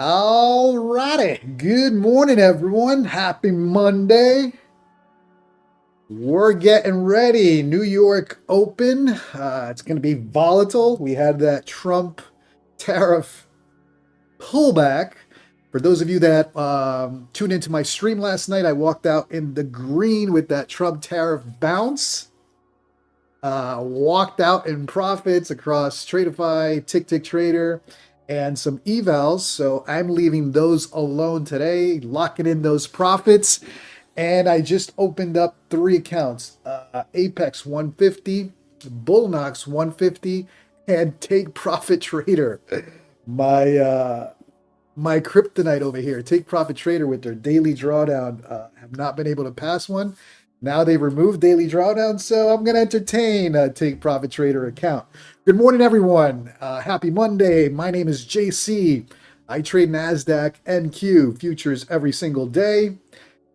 All righty. Good morning, everyone. Happy Monday. We're getting ready. New York Open. It's going to be volatile. We had that Trump tariff pullback. For those of you that tuned into my stream last night, I walked out in the green with that Trump tariff bounce. Walked out in profits across Tradeify, Tick Trader, and some evals. So I'm leaving those alone today, locking in those profits. And I just opened up three accounts: Apex 150, Bulenox 150, and Take Profit Trader. My kryptonite over here. Take Profit Trader with their daily drawdown have not been able to pass one. Now they've removed daily drawdown, so I'm going to entertain a Take Profit Trader account. Good morning, everyone. Happy Monday. My name is JC. I trade NASDAQ NQ futures every single day.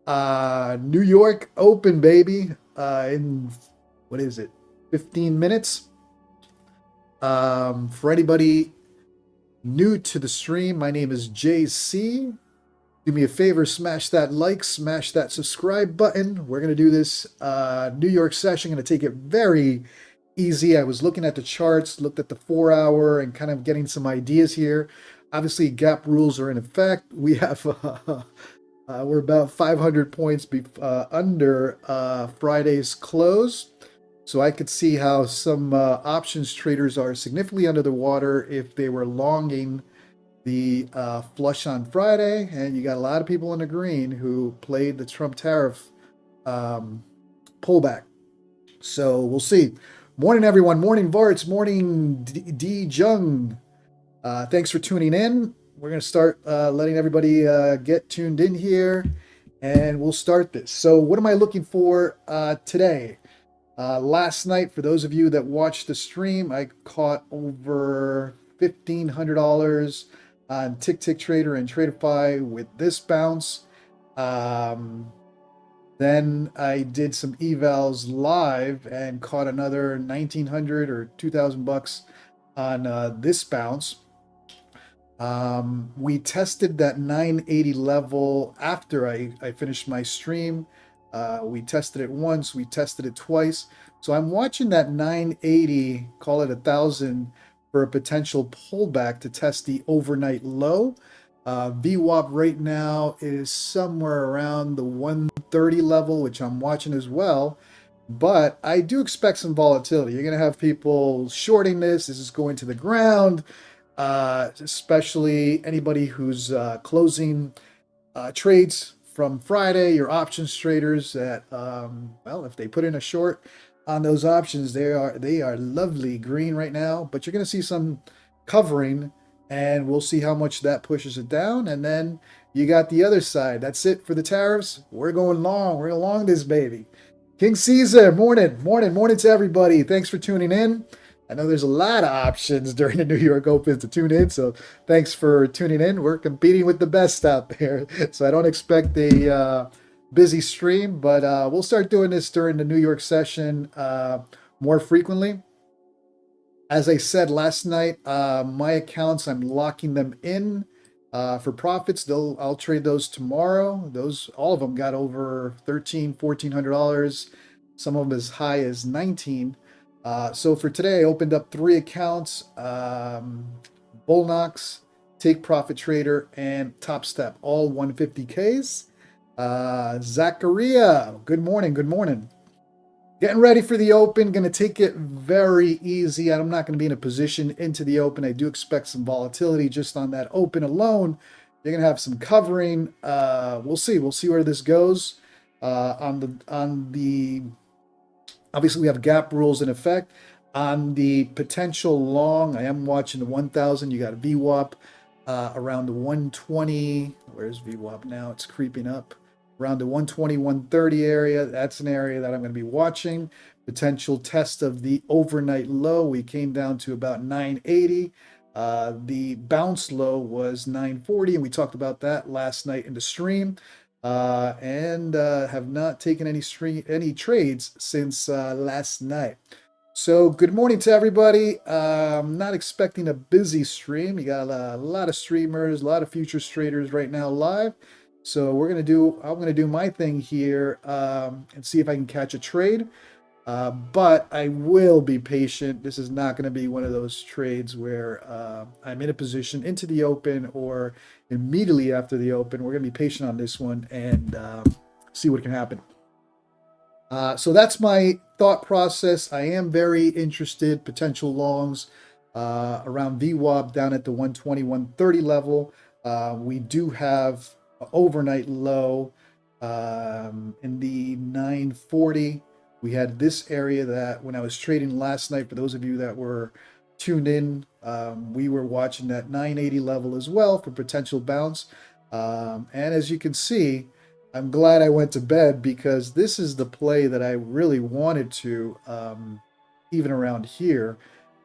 New York Open, baby, in, what is it, 15 minutes. For anybody new to the stream, my name is JC. Do me a favor, smash that like, smash that subscribe button. We're going to do this New York session. Going to take it very easy. I was looking at the charts, looked at the 4-hour, and kind of getting some ideas here. Obviously, gap rules are in effect. We have we're about 500 points under Friday's close. So I could see how some options traders are significantly under the water if they were longing the flush on Friday, and you got a lot of people in the green who played the Trump tariff pullback. So we'll see. Morning, everyone. Morning, Varts. Morning, D. Jung. Thanks for tuning in. We're going to start letting everybody get tuned in here, and we'll start this. So what am I looking for today? Last night, for those of you that watched the stream, I caught over $1,500 on Tick Trader and Tradeify with this bounce. Then I did some evals live and caught another 1,900 or 2,000 bucks on this bounce. We tested that 980 level after I finished my stream. We tested it once, we tested it twice. So I'm watching that 980, call it 1,000, for a potential pullback to test the overnight low. VWAP right now is somewhere around the 130 level, which I'm watching as well. But I do expect some volatility. You're going to have people shorting this. This is going to the ground, especially anybody who's closing trades from Friday, your options traders that, well, if they put in a short on those options, they are lovely green right now, but you're going to see some covering, and we'll see how much that pushes it down. And then you got the other side. That's it for the tariffs. We're going long. We're going long this baby. King Caesar, morning to everybody. Thanks for tuning in. I know there's a lot of options during the New York Open to tune in, so thanks for tuning in. We're competing with the best out there, so I don't expect a busy stream, but we'll start doing this during the New York session more frequently. As I said last night, my accounts, I'm locking them in for profits. I'll trade those tomorrow. All of them got over $1,300, $1,400. Some of them as high as 19. So for today, I opened up three accounts: Bulenox, Take Profit Trader, and Topstep, all 150Ks. Zachariah, good morning. Getting ready for the Open. Going to take it very easy. I'm not going to be in a position into the Open. I do expect some volatility just on that Open alone. You're going to have some covering. We'll see. We'll see where this goes. On the obviously, we have gap rules in effect. On the potential long, I am watching the 1,000. You got VWAP around the 120. Where's VWAP now? It's creeping up. Around the 120, 130 area. That's an area that I'm going to be watching. Potential test of the overnight low. We came down to about 980. The bounce low was 940, and we talked about that last night in the stream. And have not taken any trades since last night. So, good morning to everybody. Not expecting a busy stream. You got a lot of streamers, a lot of futures traders right now live. So I'm gonna do my thing here and see if I can catch a trade. But I will be patient. This is not going to be one of those trades where I'm in a position into the open or immediately after the open. We're going to be patient on this one and see what can happen. So that's my thought process. I am very interested, potential longs around VWAP down at the 120, 130 level. We do have an overnight low in the 940. We had this area that when I was trading last night, for those of you that were tuned in, we were watching that 980 level as well for potential bounce. And as you can see, I'm glad I went to bed because this is the play that I really wanted to, even around here.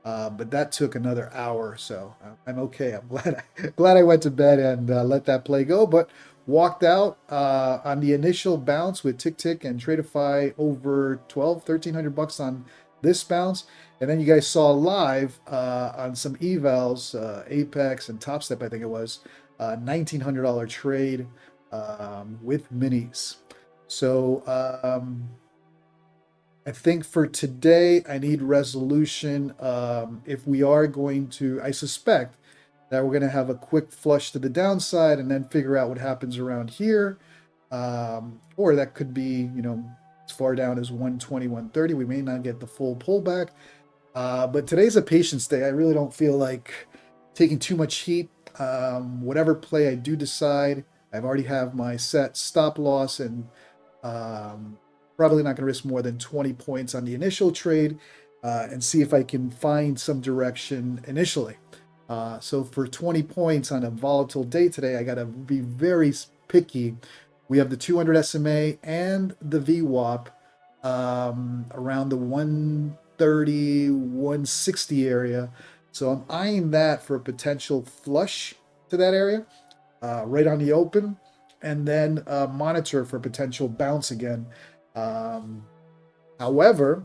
But that took another hour, so I'm okay. I'm glad I went to bed and let that play go. But walked out on the initial bounce with Tick Tick and Tradeify over 1,300 bucks on this bounce. And then you guys saw live on some evals, Apex and Topstep, I think it was, $1,900 trade with minis. So I think for today, I need resolution. If we are going to, I suspect that we're going to have a quick flush to the downside and then figure out what happens around here. Or that could be, as far down as 120, 130. We may not get the full pullback. But today's a patience day. I really don't feel like taking too much heat. Whatever play I do decide, I've already have my set stop loss and probably not going to risk more than 20 points on the initial trade and see if I can find some direction initially. So for 20 points on a volatile day today, I got to be very picky. We have the 200 SMA and the VWAP around the 130, 160 area. So I'm eyeing that for a potential flush to that area, right on the open, and then monitor for potential bounce again. However,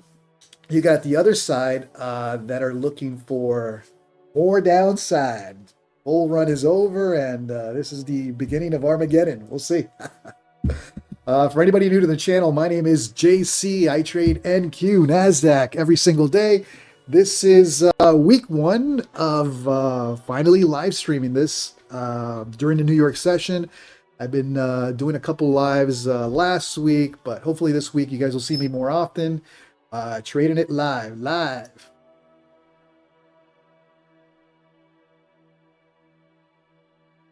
you got the other side that are looking for more downside. Bull run is over, and this is the beginning of Armageddon. We'll see. For anybody new to the channel, my name is JC. I trade NQ, NASDAQ every single day. This is week one of finally live streaming this during the New York session. I've been doing a couple lives last week, but hopefully this week you guys will see me more often. Trading it live.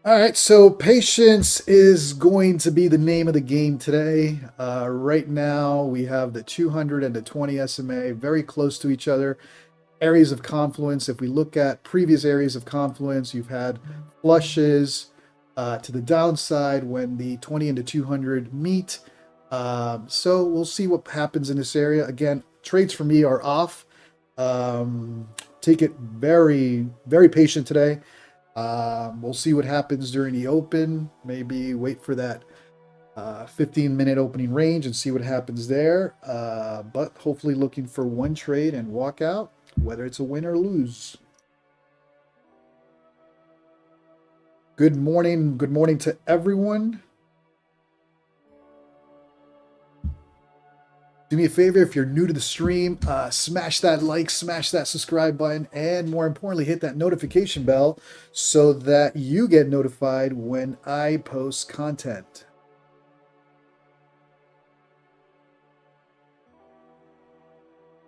All right, so patience is going to be the name of the game today. Right now, we have the 200 and the 20 SMA very close to each other. Areas of confluence, if we look at previous areas of confluence, you've had flushes to the downside when the 20 and the 200 meet. So we'll see what happens in this area. Again, trades for me are off. Take it very, very patient today. We'll see what happens during the open. Maybe wait for that 15-minute opening range and see what happens there. But hopefully looking for one trade and walk out, whether it's a win or lose. Good morning. Good morning to everyone. Do me a favor, if you're new to the stream, smash that like, smash that subscribe button, and more importantly, hit that notification bell so that you get notified when I post content.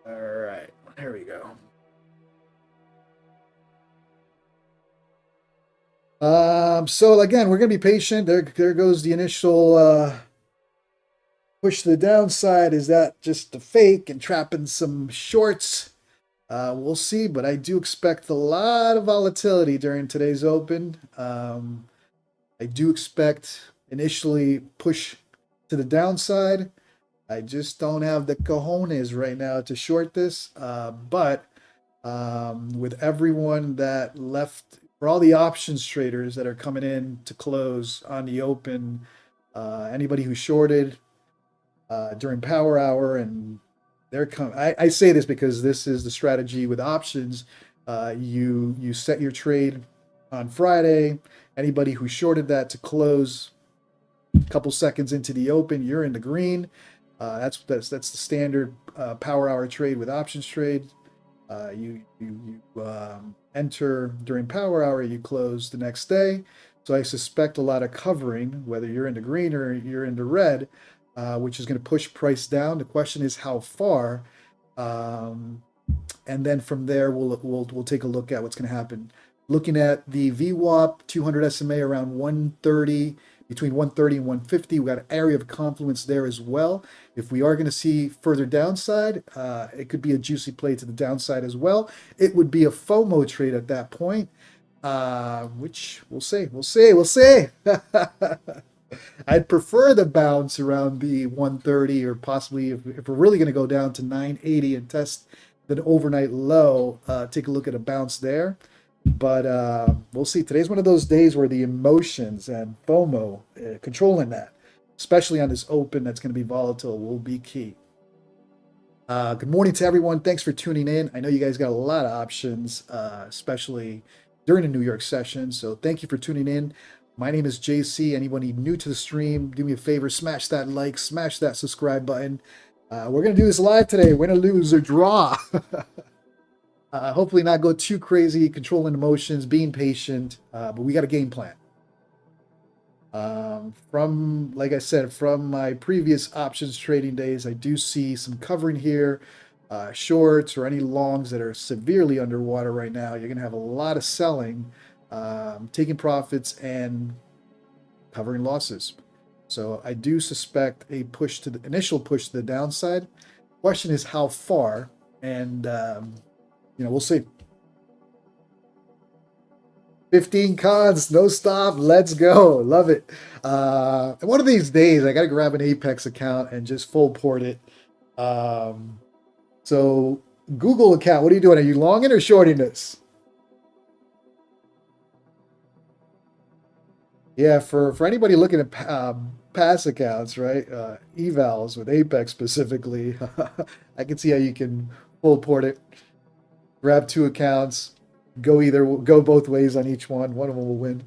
All right, there we go. So again, we're going to be patient. There goes the initial push to the downside. Is that just a fake and trapping some shorts? We'll see, but I do expect a lot of volatility during today's open. I do expect initially push to the downside. I just don't have the cojones right now to short this. But with everyone that left, for all the options traders that are coming in to close on the open, anybody who shorted during power hour and they're coming. I say this because this is the strategy with options. You set your trade on Friday. Anybody who shorted that to close a couple seconds into the open, you're in the green. That's the standard power hour trade with options trade. You enter during power hour, you close the next day. So I suspect a lot of covering, whether you're into green or you're into red, which is going to push price down. The question is how far, and then from there we'll take a look at what's going to happen. Looking at the VWAP 200 SMA around 130, between 130 and 150. We got an area of confluence there as well. If we are going to see further downside, it could be a juicy play to the downside as well. It would be a FOMO trade at that point, which we'll see. I'd prefer the bounce around the 130, or possibly if we're really going to go down to 980 and test the overnight low, take a look at a bounce there. But we'll see. Today's one of those days where the emotions and FOMO, controlling that, especially on this open that's going to be volatile, will be key. Good morning to everyone. Thanks for tuning in. I know you guys got a lot of options, especially during the New York session. So thank you for tuning in. My name is JC. Anybody new to the stream, do me a favor, smash that like, smash that subscribe button. We're going to do this live today. Win or lose or draw. Hopefully not go too crazy, controlling emotions, being patient, but we got a game plan. Like I said, from my previous options trading days, I do see some covering here, shorts or any longs that are severely underwater right now. You're going to have a lot of selling, taking profits and covering losses. So I do suspect a push to the initial push to the downside. Question is how far, and we'll see. 15 cons, no stop, let's go. Love it. One of these days, I got to grab an Apex account and just full port it. So, Google account, what are you doing? Are you longing or shorting this? Yeah, for anybody looking at pass accounts, right? Evals with Apex specifically, I can see how you can full port it. Grab two accounts, go both ways on each one. One of them will win.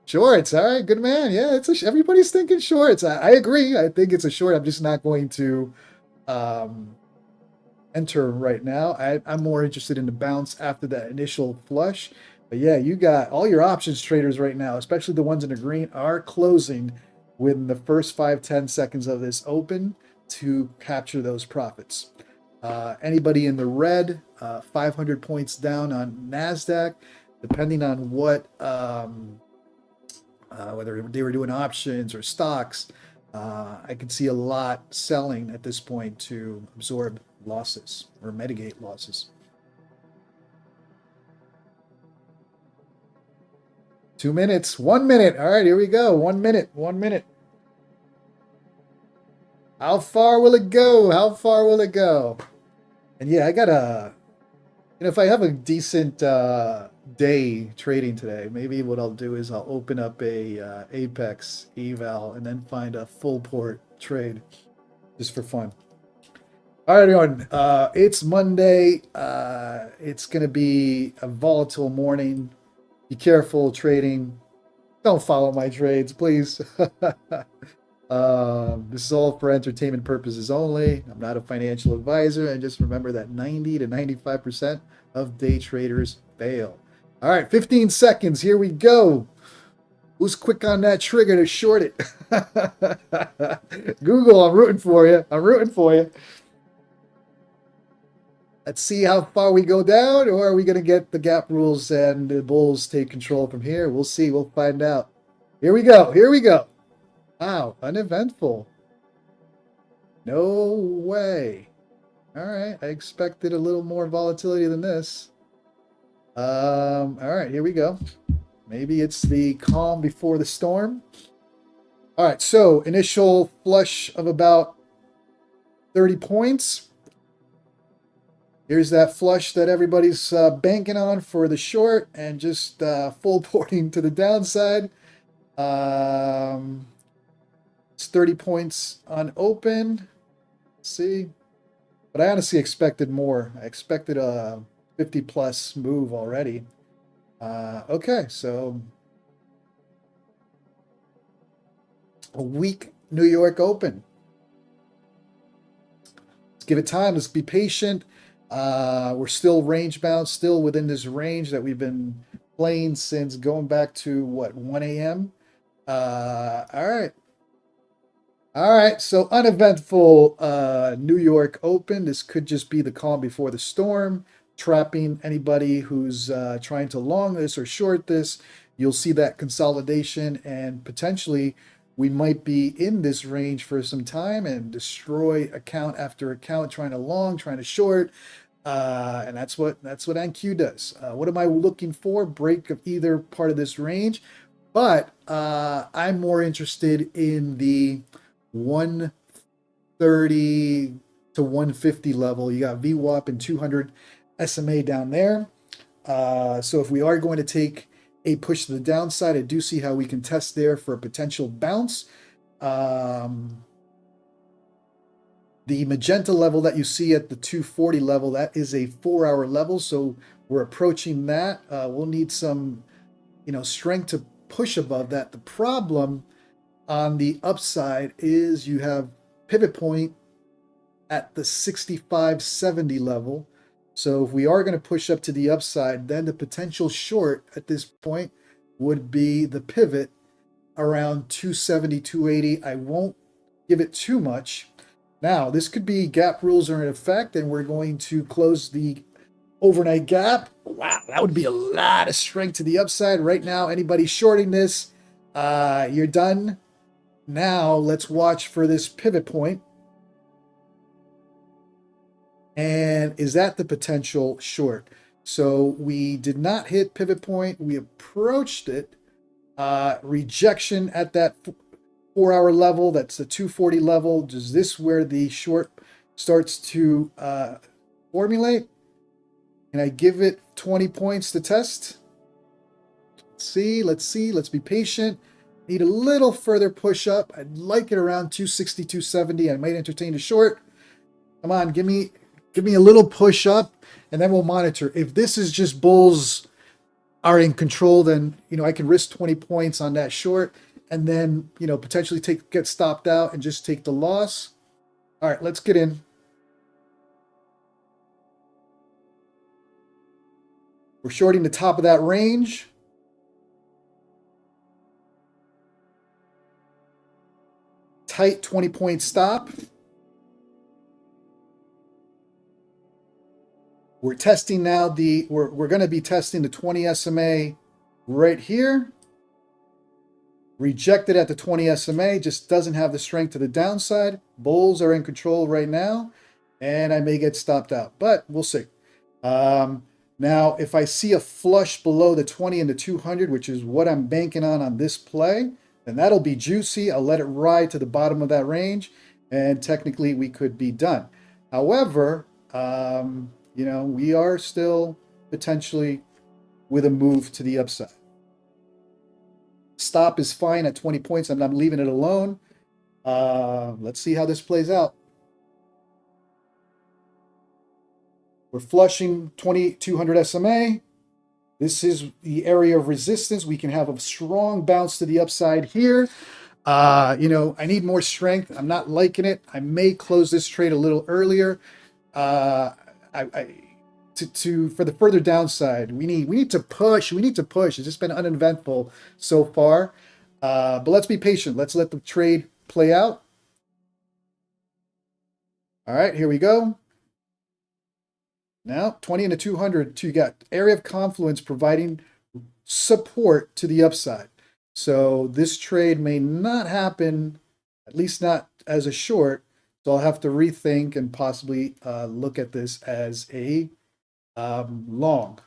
Shorts, all right, good man. Yeah, everybody's thinking shorts. I agree. I think it's a short. I'm just not going to enter right now. I'm more interested in the bounce after that initial flush. But yeah, you got all your options traders right now, especially the ones in the green, are closing within the first 5-10 seconds of this open to capture those profits. Anybody in the red, 500 points down on NASDAQ, depending on what, whether they were doing options or stocks, I could see a lot selling at this point to absorb losses or mitigate losses. 2 minutes, 1 minute. All right, here we go. 1 minute, 1 minute. How far will it go? How far will it go? And yeah, I got if I have a decent day trading today, maybe what I'll do is I'll open up a Apex eval and then find a full port trade just for fun. All right, everyone. It's Monday. It's going to be a volatile morning. Be careful trading. Don't follow my trades, please. This is all for entertainment purposes only. I'm not a financial advisor. And just remember that 90 to 95% of day traders fail. All right, 15 seconds. Here we go. Who's quick on that trigger to short it? Google, I'm rooting for you. I'm rooting for you. Let's see how far we go down, or are we going to get the gap rules and the bulls take control from here? We'll see. We'll find out. Here we go. Here we go. Wow, uneventful. No way. All right, I expected a little more volatility than this. All right, here we go. Maybe it's the calm before the storm. All right, so initial flush of about 30 points. Here's that flush that everybody's banking on for the short, and just full porting to the downside. It's 30 points on open. Let's see. But I honestly expected more. I expected a 50 plus move already. Okay, so a weak New York Open. Let's give it time. Let's be patient. We're still range bound, still within this range that we've been playing since going back to what, 1 a.m. All right. All right, so uneventful New York Open. This could just be the calm before the storm, trapping anybody who's trying to long this or short this. You'll see that consolidation, and potentially we might be in this range for some time and destroy account after account, trying to long, trying to short. And that's what NQ does. What am I looking for? Break of either part of this range, but I'm more interested in the 130 to 150 level. You got VWAP and 200 SMA down there. So if we are going to take a push to the downside, I do see how we can test there for a potential bounce. The magenta level that you see at the 240 level, that is a 4-hour level. So we're approaching that. We'll need some, strength to push above that. The problem on the upside is you have pivot point at the 65.70 level. So if we are going to push up to the upside, then the potential short at this point would be the pivot around 270, 280. I won't give it too much. Now, this could be gap rules are in effect, and we're going to close the overnight gap. Wow, that would be a lot of strength to the upside. Right now, anybody shorting this, you're done. Now, let's watch for this pivot point. And is that the potential short? So we did not hit pivot point. We approached it. Rejection at that 4-hour level. That's the 240 level. Is this where the short starts to formulate? Can I give it 20 points to test? Let's see. Let's be patient. Need a little further push up. I'd like it around 260, 270. I might entertain a short. Come on, give me a little push up, and then we'll monitor. If this is just bulls are in control, then I can risk 20 points on that short, and then potentially get stopped out and just take the loss. All right, let's get in. We're shorting the top of that range. Tight 20-point stop. We're testing now we're going to be testing the 20 SMA right here. Rejected at the 20 SMA, just doesn't have the strength to the downside. Bulls are in control right now, and I may get stopped out, but we'll see. Now, if I see a flush below the 20 and the 200, which is what I'm banking on this play, then that'll be juicy. I'll let it ride to the bottom of that range, and technically we could be done. However, we are still potentially with a move to the upside. Stop is fine at 20 points. I'm not leaving it alone. Let's see how this plays out. We're flushing 200 SMA. This is the area of resistance. We can have a strong bounce to the upside here. I need more strength. I'm not liking it. I may close this trade a little earlier. For the further downside, we need to push. We need to push. It's just been uneventful so far. But let's be patient. Let's let the trade play out. All right, here we go. Now, 20 and a 200, you got area of confluence providing support to the upside. So this trade may not happen, at least not as a short. So I'll have to rethink and possibly look at this as a long.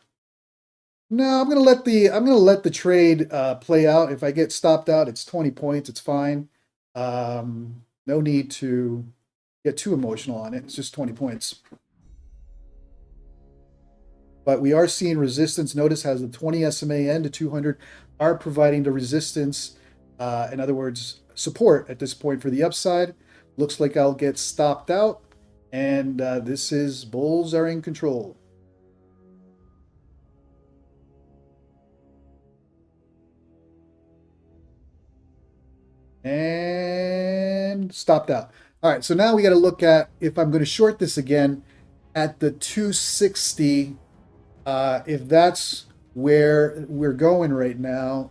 No, I'm gonna let the trade play out. If I get stopped out, it's 20 points. It's fine. No need to get too emotional on it. It's just 20 points. But we are seeing resistance. Notice as the 20 SMA and the 200 are providing the resistance. In other words, support at this point for the upside. Looks like I'll get stopped out. And this is bulls are in control. And stopped out. All right, so now we got to look at if I'm going to short this again at the 260. If that's where we're going right now,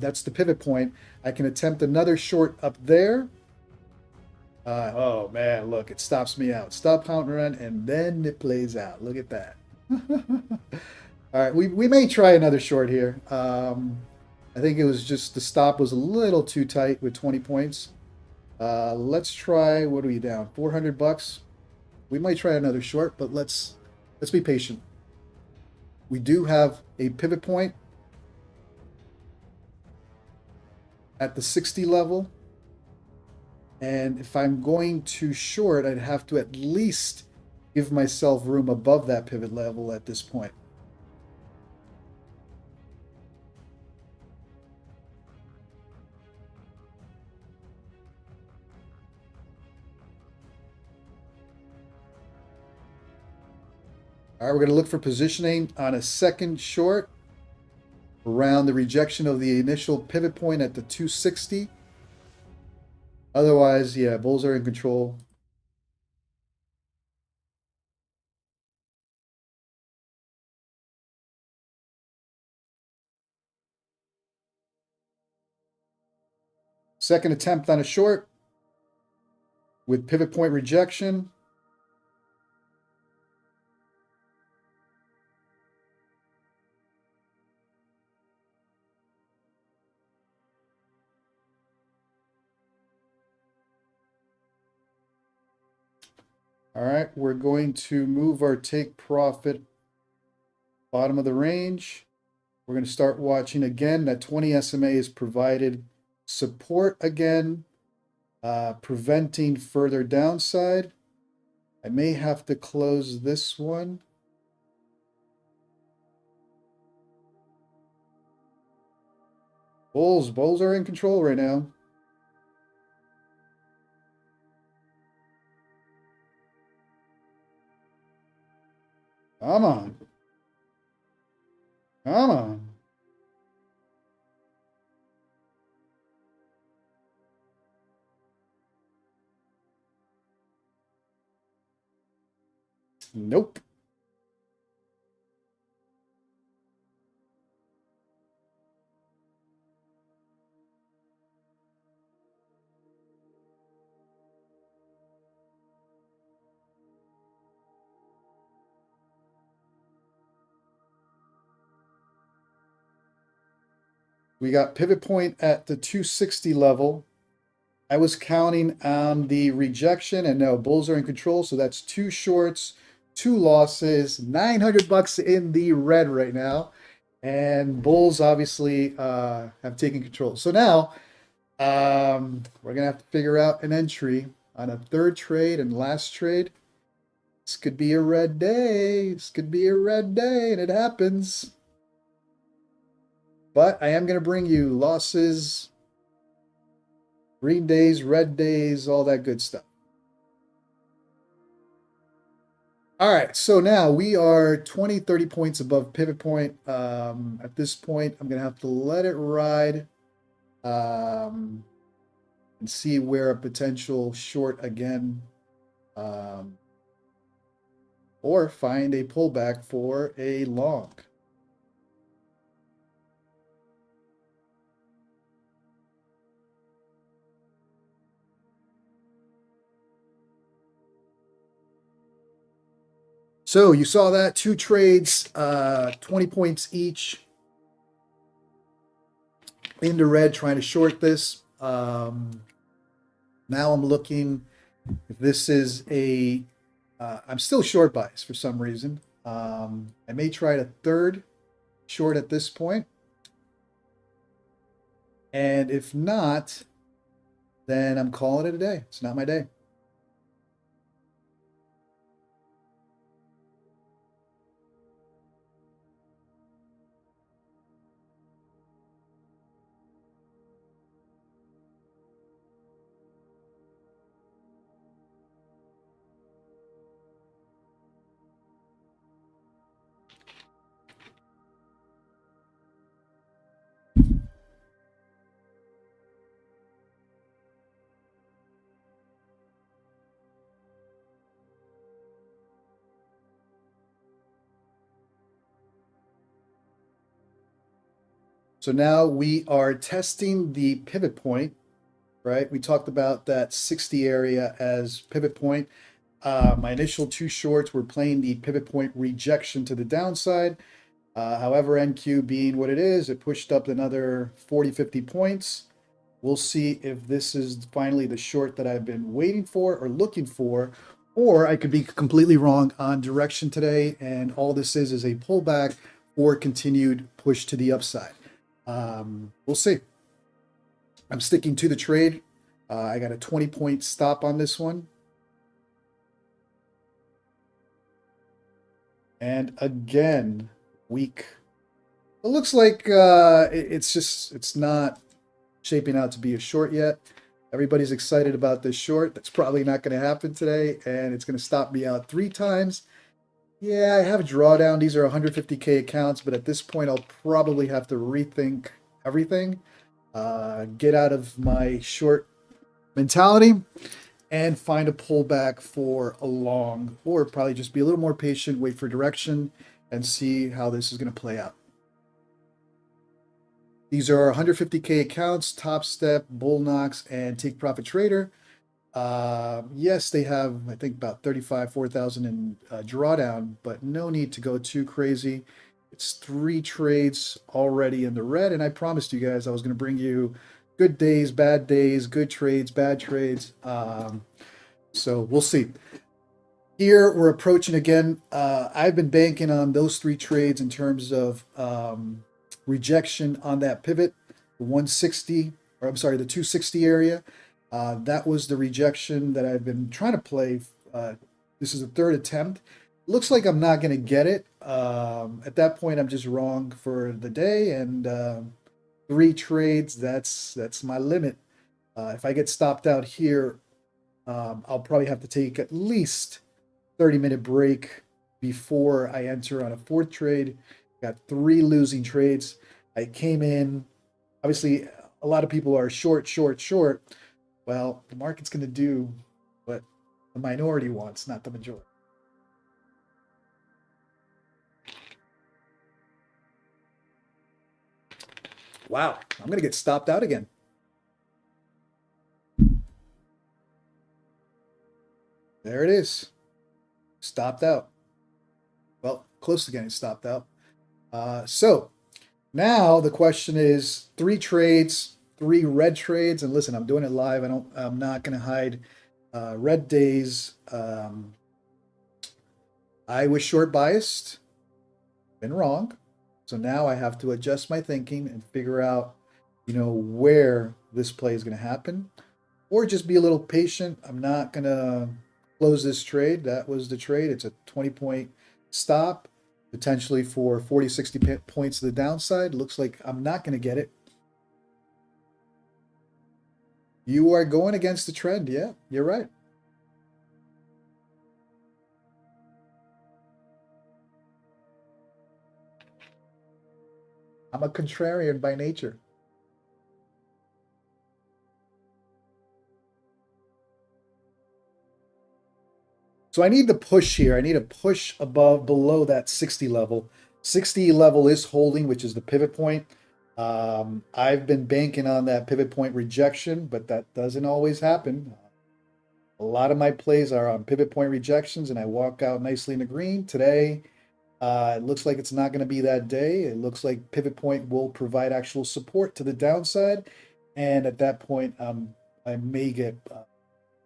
that's the pivot point. I can attempt another short up there. Oh man, look, it stops me out. Stop, count, run, and then it plays out. Look at that. All right, we may try another short here. I think it was just the stop was a little too tight with 20 points. Let's try, what are we down? 400 bucks. We might try another short, but let's be patient. We do have a pivot point at the 60 level. And if I'm going to short, I'd have to at least give myself room above that pivot level at this point. All right, we're going to look for positioning on a second short around the rejection of the initial pivot point at the 260. Otherwise, yeah, bulls are in control. Second attempt on a short with pivot point rejection. All right, we're going to move our take profit bottom of the range. We're going to start watching again. That 20 SMA is provided support again, preventing further downside. I may have to close this one. Bulls are in control right now. Come on. Come on. Nope. We got pivot point at the 260 level. I was counting on the rejection, and now bulls are in control. So that's two shorts, two losses, 900 bucks in the red right now. And bulls obviously have taken control. So now we're going to have to figure out an entry on a third trade and last trade. This could be a red day. This could be a red day, and it happens. But I am going to bring you losses, green days, red days, all that good stuff. All right, so now we are 20, 30 points above pivot point. At this point, I'm going to have to let it ride and see where a potential short again or find a pullback for a long. So you saw that, two trades, 20 points each into red, trying to short this. Now I'm looking if this is a, I'm still short bias for some reason. I may try a third short at this point. And if not, then I'm calling it a day. It's not my day. So now we are testing the pivot point, right? We talked about that 60 area as pivot point. My initial two shorts were playing the pivot point rejection to the downside. However, NQ being what it is, it pushed up another 40, 50 points. We'll see if this is finally the short that I've been waiting for or looking for, or I could be completely wrong on direction today, and all this is a pullback or continued push to the upside. We'll see. I'm sticking to the trade. I got a 20-point stop on this one. And again, weak. It looks like it's not shaping out to be a short yet. Everybody's excited about this short. That's probably not going to happen today, and it's going to stop me out 3 times. Yeah, I have a drawdown. These are 150K accounts, but at this point, I'll probably have to rethink everything, get out of my short mentality, and find a pullback for a long, or probably just be a little more patient, wait for direction, and see how this is going to play out. These are 150K accounts, Topstep, Bulenox, and Take Profit Trader. Yes, they have, I think, about 4,000 in drawdown, but no need to go too crazy. It's 3 trades already in the red, and I promised you guys I was going to bring you good days, good trades, bad trades. So we'll see. Here we're approaching again. I've been banking on those 3 trades in terms of rejection on that pivot, the 160, or I'm sorry, the 260 area. That was the rejection that I've been trying to play. This is the 3rd attempt. Looks like I'm not going to get it. At that point, I'm just wrong for the day, and 3 trades, that's my limit. If I get stopped out here, I'll probably have to take at least 30-minute break before I enter on a 4th trade. Got 3 losing trades. I came in, obviously, a lot of people are short. Well, the market's going to do what the minority wants, not the majority. Wow, I'm going to get stopped out again. There it is. Stopped out. Well, close to getting stopped out. So now the question is 3 trades, 3 red trades. And listen, I'm doing it live. I'm not going to hide red days. I was short biased, been wrong. So now I have to adjust my thinking and figure out, where this play is going to happen, or just be a little patient. I'm not going to close this trade. That was the trade. It's a 20-point stop, potentially for 40, 60 points to the downside. Looks like I'm not going to get it. You are going against the trend. Yeah, you're right. I'm a contrarian by nature. So I need the push here. I need a push below that 60 level. 60 level is holding, which is the pivot point. I've been banking on that pivot point rejection, but that doesn't always happen. A lot of my plays are on pivot point rejections, and I walk out nicely in the green. Today, it looks like it's not going to be that day. It looks like pivot point will provide actual support to the downside, and at that point, I may get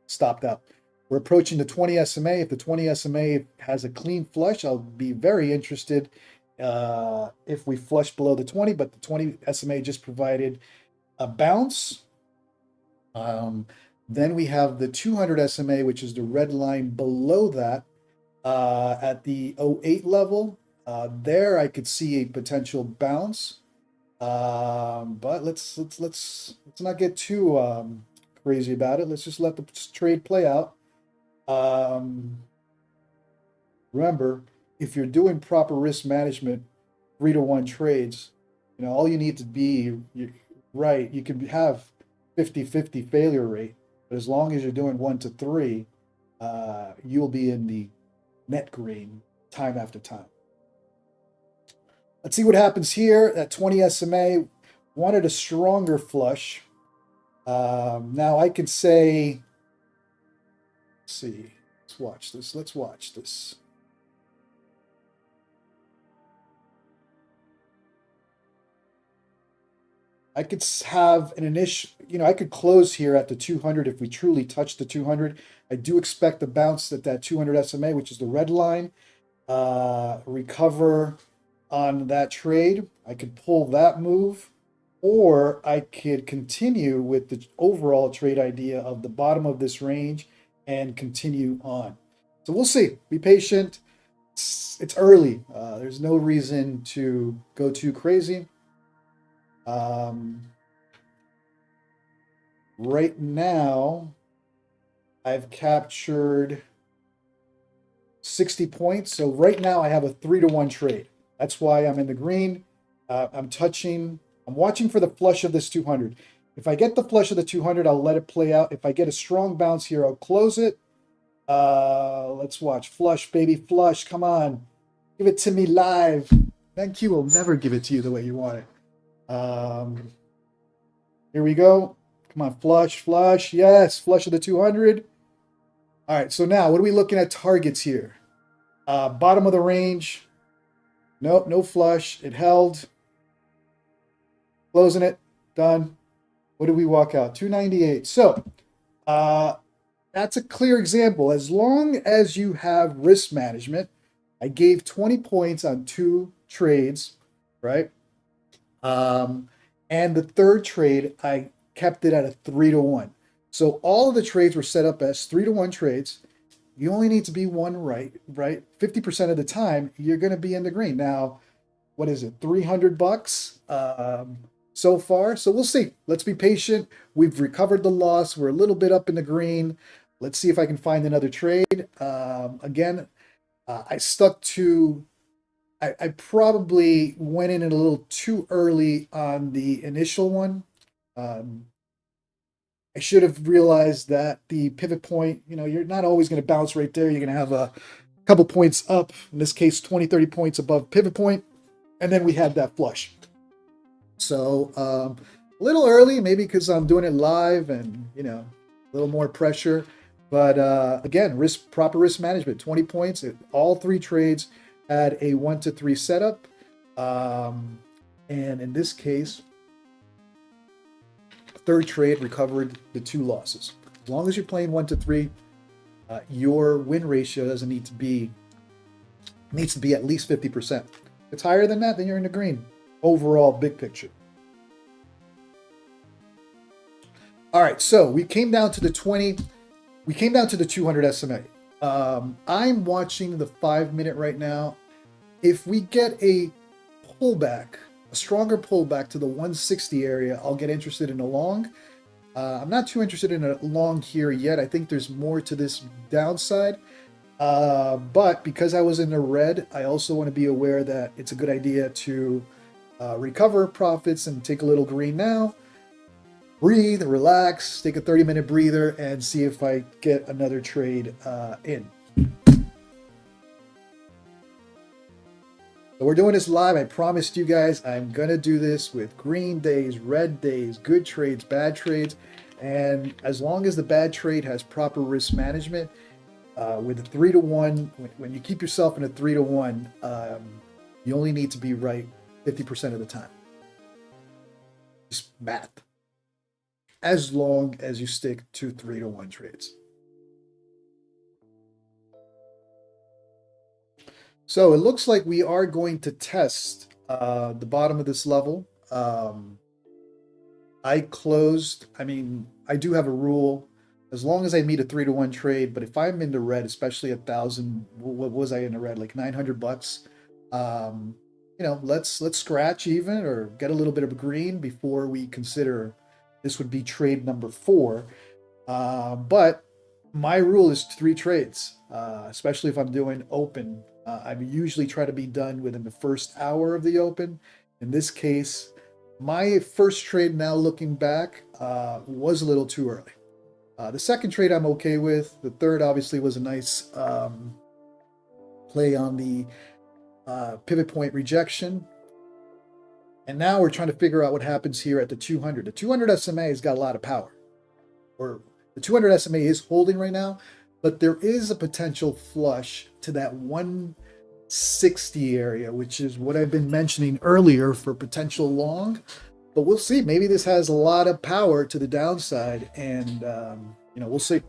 stopped out. We're approaching the 20 SMA. If the 20 SMA has a clean flush, I'll be very interested if we flush below the 20, but the 20 SMA just provided a bounce. Then we have the 200 SMA, which is the red line below that at the 08 level. There I could see a potential bounce, but let's not get too crazy about it. Let's just let the trade play out. Remember, if you're doing proper risk management, 3-to-1 trades, all you need to be right. You can have 50-50 failure rate, but as long as you're doing 1-to-3, you'll be in the net green time after time. Let's see what happens here. That 20 SMA, wanted a stronger flush. Now I could say, let's see, let's watch this. Let's watch this. I could have an initial, I could close here at the 200 if we truly touch the 200. I do expect a bounce at that 200 SMA, which is the red line, recover on that trade. I could pull that move, or I could continue with the overall trade idea of the bottom of this range and continue on. So we'll see. Be patient. It's early. There's no reason to go too crazy. Right now, I've captured 60 points. So right now I have a 3-to-1 trade. That's why I'm in the green. I'm watching for the flush of this 200. If I get the flush of the 200, I'll let it play out. If I get a strong bounce here, I'll close it. Let's watch. Flush, baby, flush. Come on. Give it to me live. BenQ will never give it to you the way you want it. Here we go. Come on, flush, flush. Yes, flush of the 200. All right, so now what are we looking at targets here? Bottom of the range. Nope, no flush. It held. Closing it. Done. What did we walk out? 298. So that's a clear example. As long as you have risk management, I gave 20 points on 2 trades, right? And the third trade, I kept it at a 3-to-1. So all of the trades were set up as 3-to-1 trades. You only need to be one right? 50% of the time, you're going to be in the green. Now, what is it? $300 so far. So we'll see. Let's be patient. We've recovered the loss. We're a little bit up in the green. Let's see if I can find another trade. Again, I stuck to. I probably went in a little too early on the initial one. I should have realized that the pivot point, you're not always going to bounce right there. You're going to have a couple points up, in this case, 20, 30 points above pivot point. And then we had that flush. So a little early, maybe because I'm doing it live and, a little more pressure. But again, proper risk management, 20 points. All 3 trades had a 1-to-3 setup. And in this case, third trade recovered the 2 losses. As long as you're playing 1-to-3, your win ratio doesn't needs to be at least 50%. If it's higher than that, then you're in the green. Overall, big picture. All right, so we came down to the 200 SMA. I'm watching the 5-minute right now. If we get a pullback, a stronger pullback to the 160 area, I'll get interested in a long. I'm not too interested in a long here yet. I think there's more to this downside. But because I was in the red, I also want to be aware that it's a good idea to recover profits and take a little green now. Breathe, relax, take a 30-minute breather, and see if I get another trade in. So we're doing this live. I promised you guys I'm going to do this with green days, red days, good trades, bad trades. And as long as the bad trade has proper risk management, with a 3-to-1, when you keep yourself in a 3-to-1, you only need to be right 50% of the time. Just math. As long as you stick to 3-to-1 trades. So it looks like we are going to test the bottom of this level. I do have a rule. As long as I meet a 3-to-1 trade, but if I'm in the red, especially 1,000, what was I in the red? Like $900. Let's scratch even or get a little bit of green before we consider this would be trade number 4. But my rule is 3 trades, especially if I'm doing open. I usually try to be done within the first hour of the open. In this case, my first trade, now looking back, was a little too early. The second trade I'm okay with. The third obviously was a nice play on the pivot point rejection. And now we're trying to figure out what happens here at the 200. The 200 SMA has got a lot of power. Or the 200 SMA is holding right now, but there is a potential flush to that 160 area, which is what I've been mentioning earlier for potential long. But we'll see. Maybe this has a lot of power to the downside, and we'll see.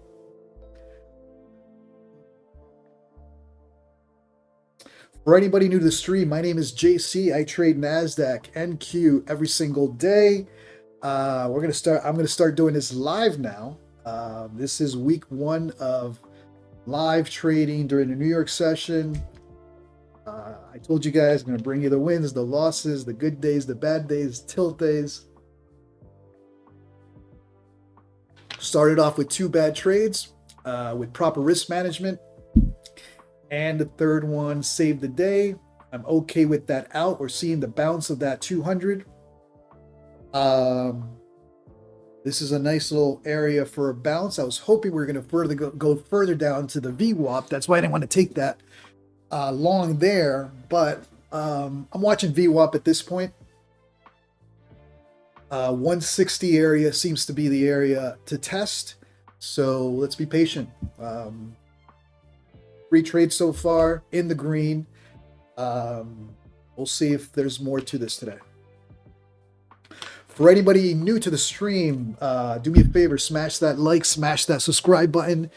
For anybody new to the stream, my name is JC. I trade NASDAQ NQ every single day. I'm going to start doing this live now. This is week 1 of live trading during the New York session. I told you guys I'm going to bring you the wins, the losses, the good days, the bad days, tilt days. Started off with 2 bad trades with proper risk management. And the third one saved the day. I'm okay with that out. We're seeing the bounce of that 200. This is a nice little area for a bounce. I was hoping we were going to go further down to the VWAP. That's why I didn't want to take that long there. But I'm watching VWAP at this point. 160 area seems to be the area to test. So let's be patient. 3 trades so far in the green. We'll see if there's more to this today. For anybody new to the stream, do me a favor, smash that like, smash that subscribe button,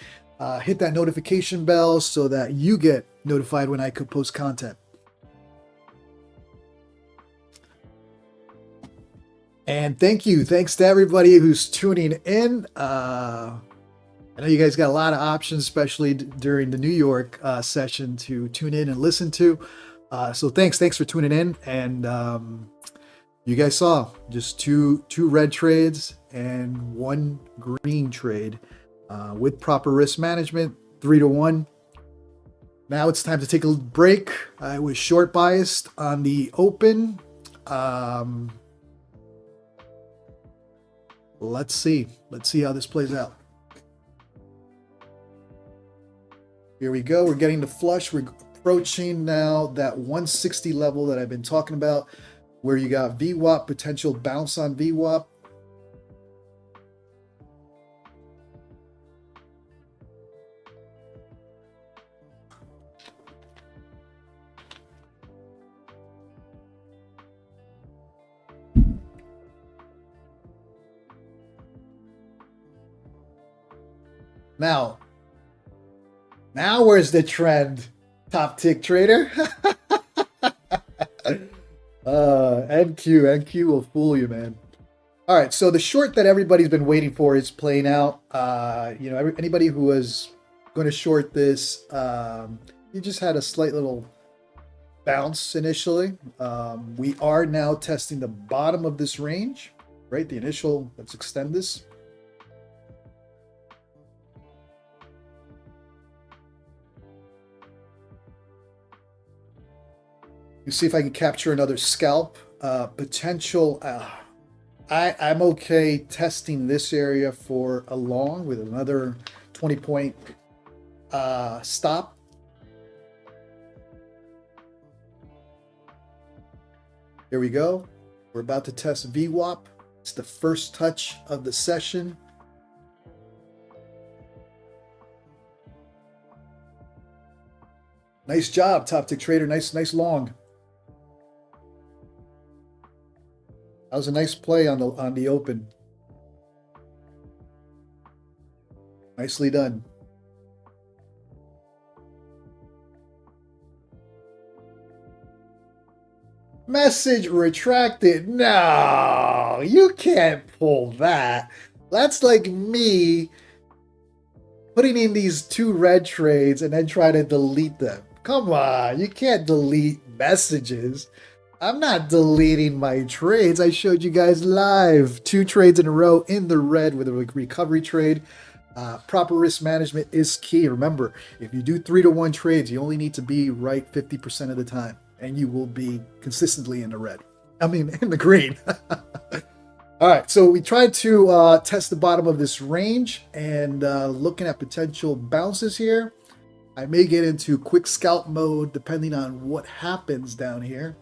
hit that notification bell so that you get notified when I could post content. And thanks to everybody who's tuning in. I know you guys got a lot of options, especially during the New York session to tune in and listen to. So thanks for tuning in. And you guys saw just two red trades and 1 green trade with proper risk management, 3-to-1. Now it's time to take a break. I was short biased on the open. Let's see how this plays out. Here we go. We're getting the flush. We're approaching now that 160 level that I've been talking about, where you got VWAP, potential bounce on VWAP. Now where's the trend, top tick trader? NQ will fool you, man. All right, so the short that everybody's been waiting for is playing out. Anybody who was going to short this, you just had a slight little bounce initially. We are now testing the bottom of this range, right? The initial, let's extend this. You see if I can capture another scalp potential. I'm okay testing this area for a long with another 20-point stop. Here we go. We're about to test VWAP. It's the first touch of the session. Nice job, top tick trader. Nice long. That was a nice play on the open. Nicely done. Message retracted. No, you can't pull that. That's like me putting in these 2 red trades and then try to delete them. Come on, you can't delete messages. I'm not deleting my trades. I showed you guys live 2 trades in a row in the red with a recovery trade. Proper risk management is key. Remember, if you do 3-to-1 trades, you only need to be right 50% of the time, and you will be consistently in the red. I mean, in the green. All right, so we tried to test the bottom of this range and looking at potential bounces here. I may get into quick scalp mode depending on what happens down here.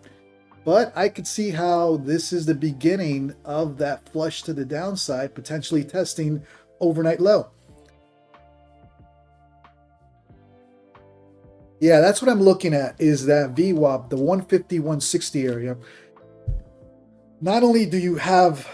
But I could see how this is the beginning of that flush to the downside, potentially testing overnight low. Yeah, that's what I'm looking at, is that VWAP, the 150, 160 area. Not only do you have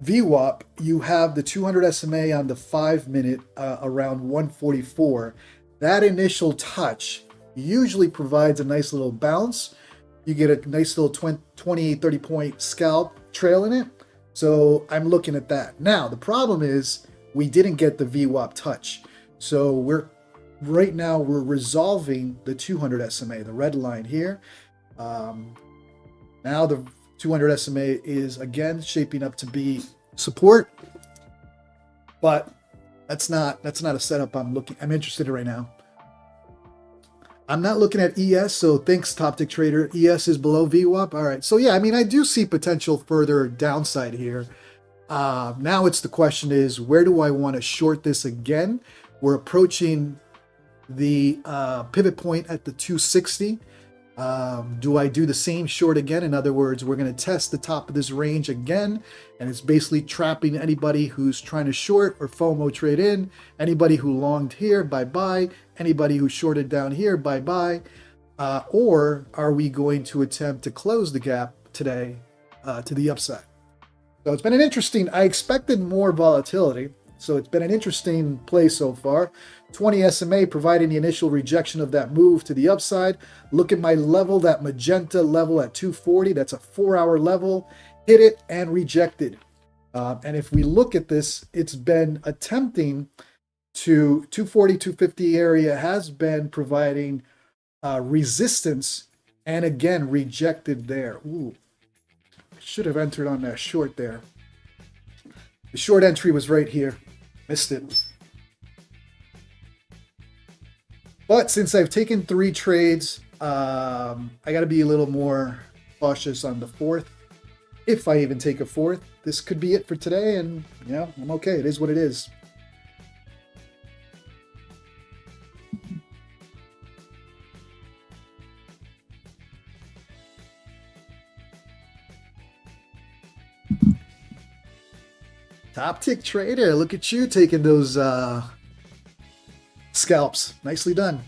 VWAP, you have the 200 SMA on the 5-minute around 144. That initial touch usually provides a nice little bounce. You get a nice little 28, 30 point scalp trail in it. So I'm looking at that. Now, the problem is we didn't get the VWAP touch. So right now we're resolving the 200 SMA, the red line here. Now the 200 SMA is again shaping up to be support, but that's not a setup I'm interested in right now. I'm not looking at ES, so thanks, Topstep Trader. ES is below VWAP. All right, so yeah, I mean, I do see potential further downside here. Now it's the question is, where do I want to short this again? We're approaching the pivot point at the 260. Do I do the same short again? In other words, we're going to test the top of this range again, and it's basically trapping anybody who's trying to short or FOMO trade in. Anybody who longed here, bye-bye. Anybody who shorted down here, bye-bye. Or are we going to attempt to close the gap today to the upside? So it's been an interesting, I expected more volatility. So it's been an interesting play so far. 20 SMA providing the initial rejection of that move to the upside. Look at my level, that magenta level at 240. That's a 4-hour level. Hit it and rejected. And if we look at this, it's been attempting to 240, 250 area has been providing resistance, and again rejected there. Ooh, I should have entered on that short there. The short entry was right here. Missed it. But since I've taken 3 trades, I got to be a little more cautious on the 4th. If I even take a 4th, this could be it for today, and yeah, I'm okay. It is what it is. Topstep Trader, look at you taking those scalps. Nicely done.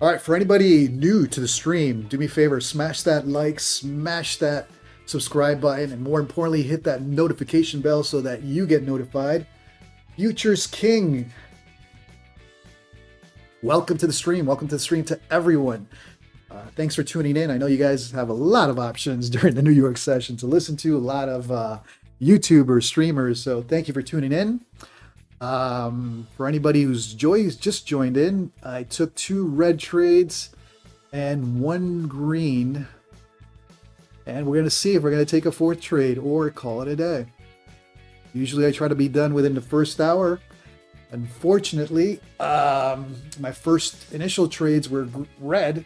All right, for anybody new to the stream, do me a favor, smash that like, smash that subscribe button, and more importantly, hit that notification bell so that you get notified. Futures King, welcome to the stream. Welcome to the stream to everyone. Thanks for tuning in. I know you guys have a lot of options during the New York session to listen to, a lot of YouTubers, streamers, so thank you for tuning in. For anybody who's just joined in, I took 2 red trades and 1 green, and we're going to see if we're going to take a 4th trade or call it a day. Usually I try to be done within the first hour. Unfortunately, my first initial trades were red,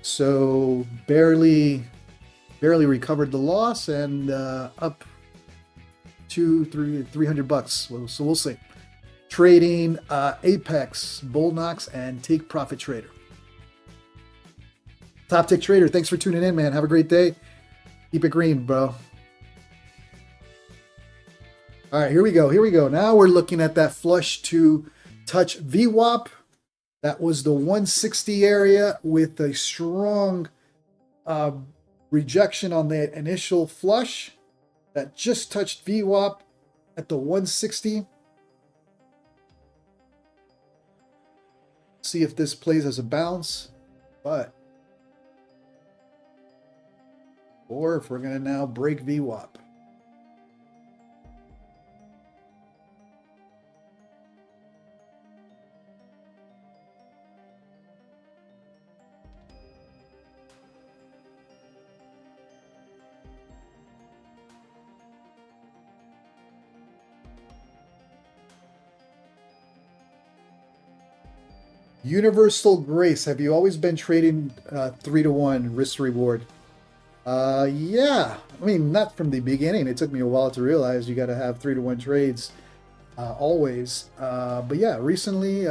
so barely recovered the loss, and up to $300. So we'll see. Trading Apex, Bulenox, and Take Profit Trader. Topstep Trader, thanks for tuning in, man. Have a great day. Keep it green, bro. All right, here we go. Now we're looking at that flush to touch VWAP. That was the 160 area with a strong rejection on the initial flush that just touched VWAP at the 160. See if this plays as a bounce, or if we're going to now break VWAP. Universal Grace. Have you always been trading 3-to-1 risk reward? Yeah. I mean, not from the beginning. It took me a while to realize you got to have 3-to-1 trades always. But yeah, recently,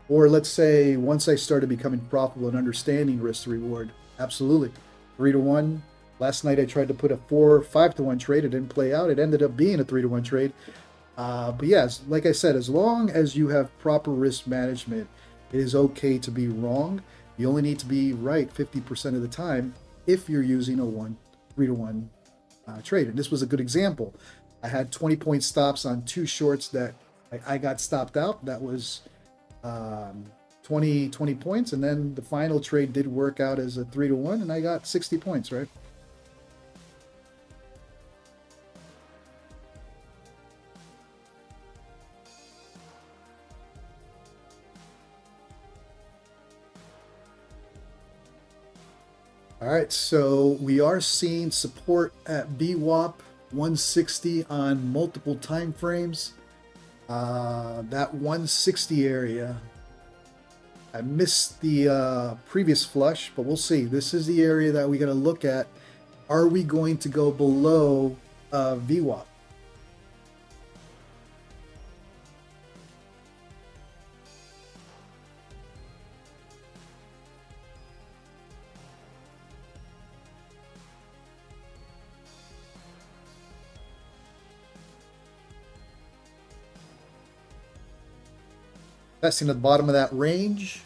or let's say once I started becoming profitable and understanding risk to reward, absolutely. 3-to-1. Last night I tried to put a 4 or 5-to-1 trade. It didn't play out. It ended up being a 3-to-1 trade. But yes, like I said, as long as you have proper risk management, it is okay to be wrong. You only need to be right 50% of the time if you're using a 3-to-1 trade. And this was a good example. I had 20-point stops on 2 shorts that I got stopped out. That was 20 points. And then the final trade did work out as a 3-to-1 and I got 60 points, right? All right, so we are seeing support at VWAP 160 on multiple time frames. That 160 area, I missed the previous flush, but we'll see. This is the area that we're going to look at. Are we going to go below VWAP? Testing at the bottom of that range.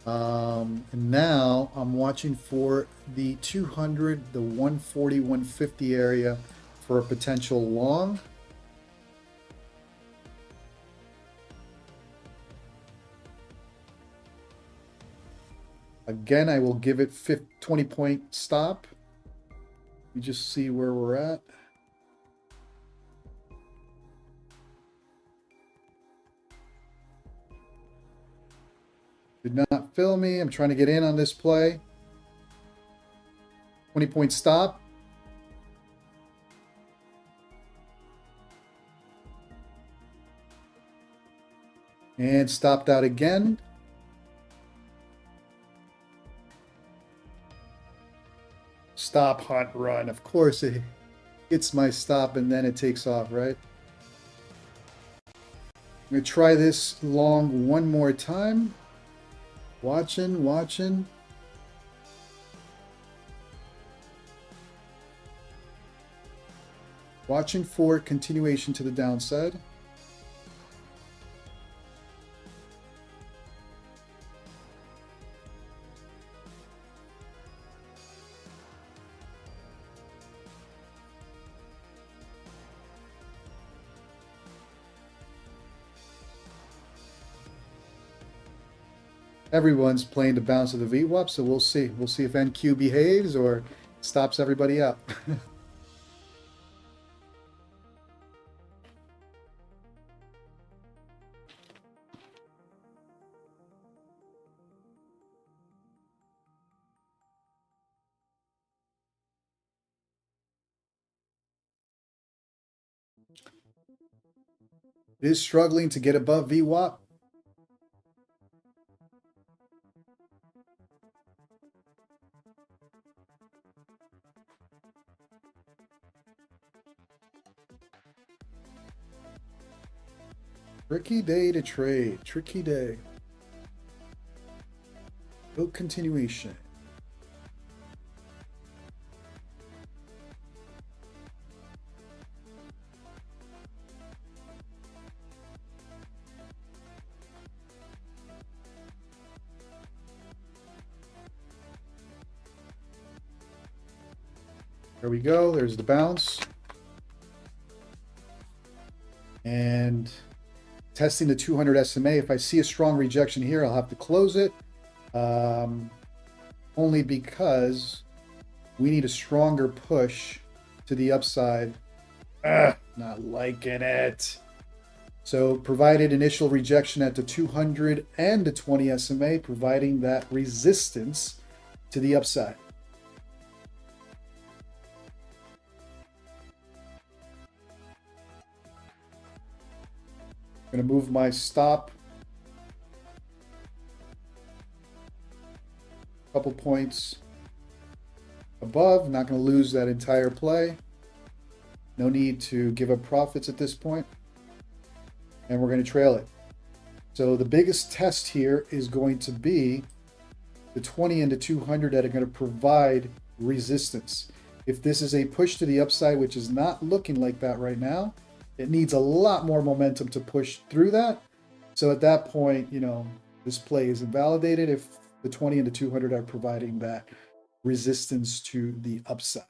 And now I'm watching for the 200, the 140, 150 area for a potential long. Again, I will give it 20-point stop. You just see where we're at. Did not fill me. I'm trying to get in on this play. 20-point stop. And stopped out again. Stop, hunt, run. Of course it hits my stop and then it takes off, right? I'm going to try this long one more time. Watching. Watching for continuation to the downside. Everyone's playing the bounce of the VWAP, so we'll see. We'll see if NQ behaves or stops everybody out. It is struggling to get above VWAP. Tricky day to trade. Tricky day. No continuation. There we go. There's the bounce. And testing the 200 SMA. If I see a strong rejection here, I'll have to close it. Only because we need a stronger push to the upside. Not liking it. So provided initial rejection at the 200 and the 20 SMA, providing that resistance to the upside. I'm going to move my stop couple points above. Not going to lose that entire play. No need to give up profits at this point. And we're going to trail it. So the biggest test here is going to be the 20 and the 200 that are going to provide resistance. If this is a push to the upside, which is not looking like that right now, it needs a lot more momentum to push through that. So at that point, you know, this play is invalidated if the 20 and the 200 are providing that resistance to the upside.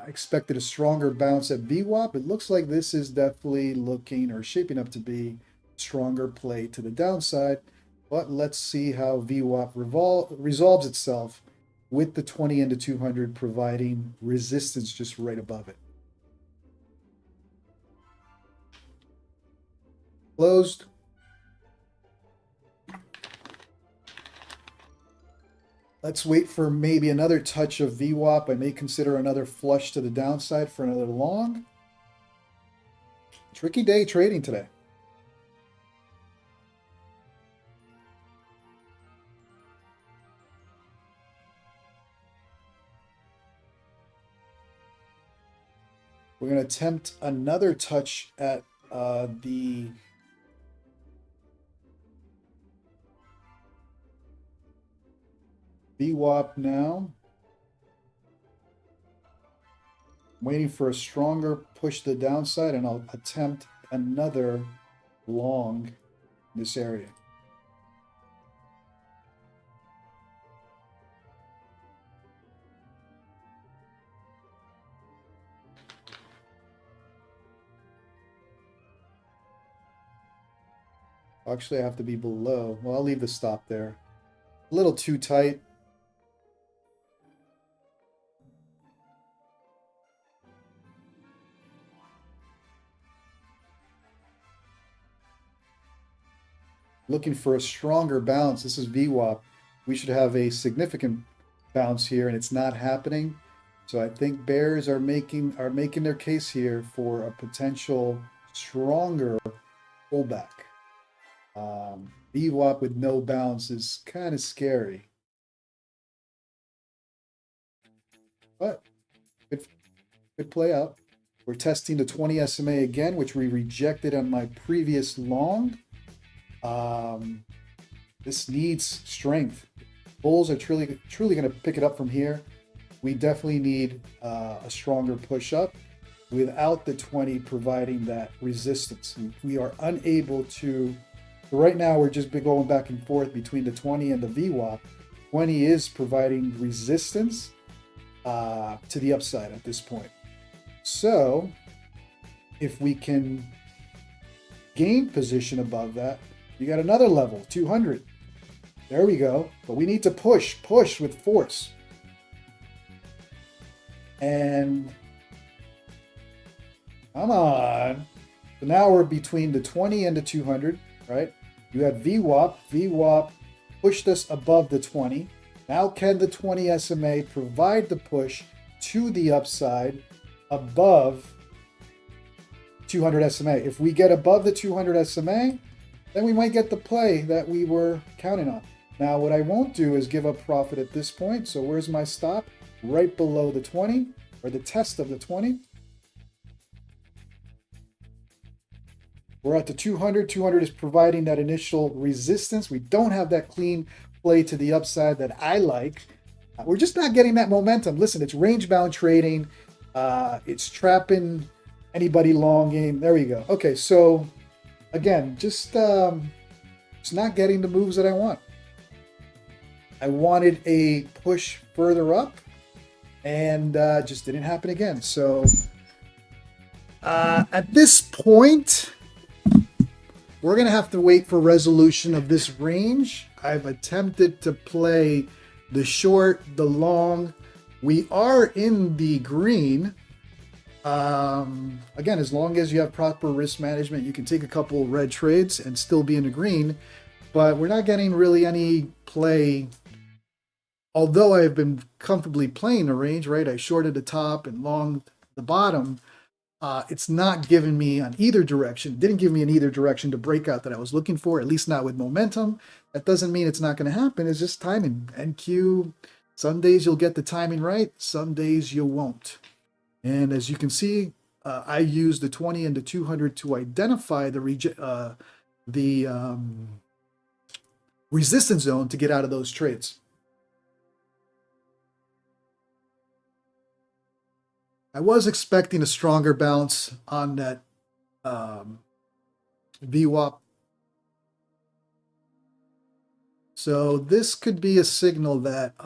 Expected a stronger bounce at VWAP. It looks like this is definitely looking or shaping up to be a stronger play to the downside. But let's see how VWAP resolves itself with the 20 and the 200 providing resistance just right above it. Closed. Let's wait for maybe another touch of VWAP. I may consider another flush to the downside for another long. Tricky day trading today. We're going to attempt another touch at the VWAP now. I'm waiting for a stronger push to the downside, and I'll attempt another long in this area. Actually, I have to be below. Well, I'll leave the stop there. A little too tight. Looking for a stronger bounce. This is VWAP. We should have a significant bounce here, and it's not happening. So I think bears are making their case here for a potential stronger pullback. VWAP with no bounce is kind of scary. But good play out. We're testing the 20 SMA again, which we rejected on my previous long. This needs strength. Bulls are truly going to pick it up from here. We definitely need a stronger push up without the 20 providing that resistance. We are unable to. Right now, we're just going back and forth between the 20 and the VWAP. 20 is providing resistance to the upside at this point. So if we can gain position above that, you got another level, 200. There we go. But we need to push with force. And come on. So now we're between the 20 and the 200, right? You had VWAP. VWAP pushed us above the 20. Now can the 20 SMA provide the push to the upside above 200 SMA? If we get above the 200 SMA, then we might get the play that we were counting on. Now, what I won't do is give up profit at this point. So where's my stop? Right below the 20, or the test of the 20. We're at the 200. 200 is providing that initial resistance. We don't have that clean play to the upside that I like. We're just not getting that momentum. Listen, it's range-bound trading. It's trapping anybody long game. There we go. Okay, so again, just not getting the moves that I want. I wanted a push further up, and just didn't happen again. So at this point, we're going to have to wait for resolution of this range. I've attempted to play the short, the long. We are in the green. Again, as long as you have proper risk management, you can take a couple red trades and still be in the green. But we're not getting really any play. Although I've been comfortably playing the range, right? I shorted the top and long the bottom. It's not giving me on either direction. Didn't give me in either direction to breakout that I was looking for, at least not with momentum. That doesn't mean it's not going to happen. It's just timing. NQ, some days you'll get the timing right, some days you won't. And as you can see, I use the 20 and the 200 to identify the resistance zone to get out of those trades. I was expecting a stronger bounce on that VWAP. So this could be a signal that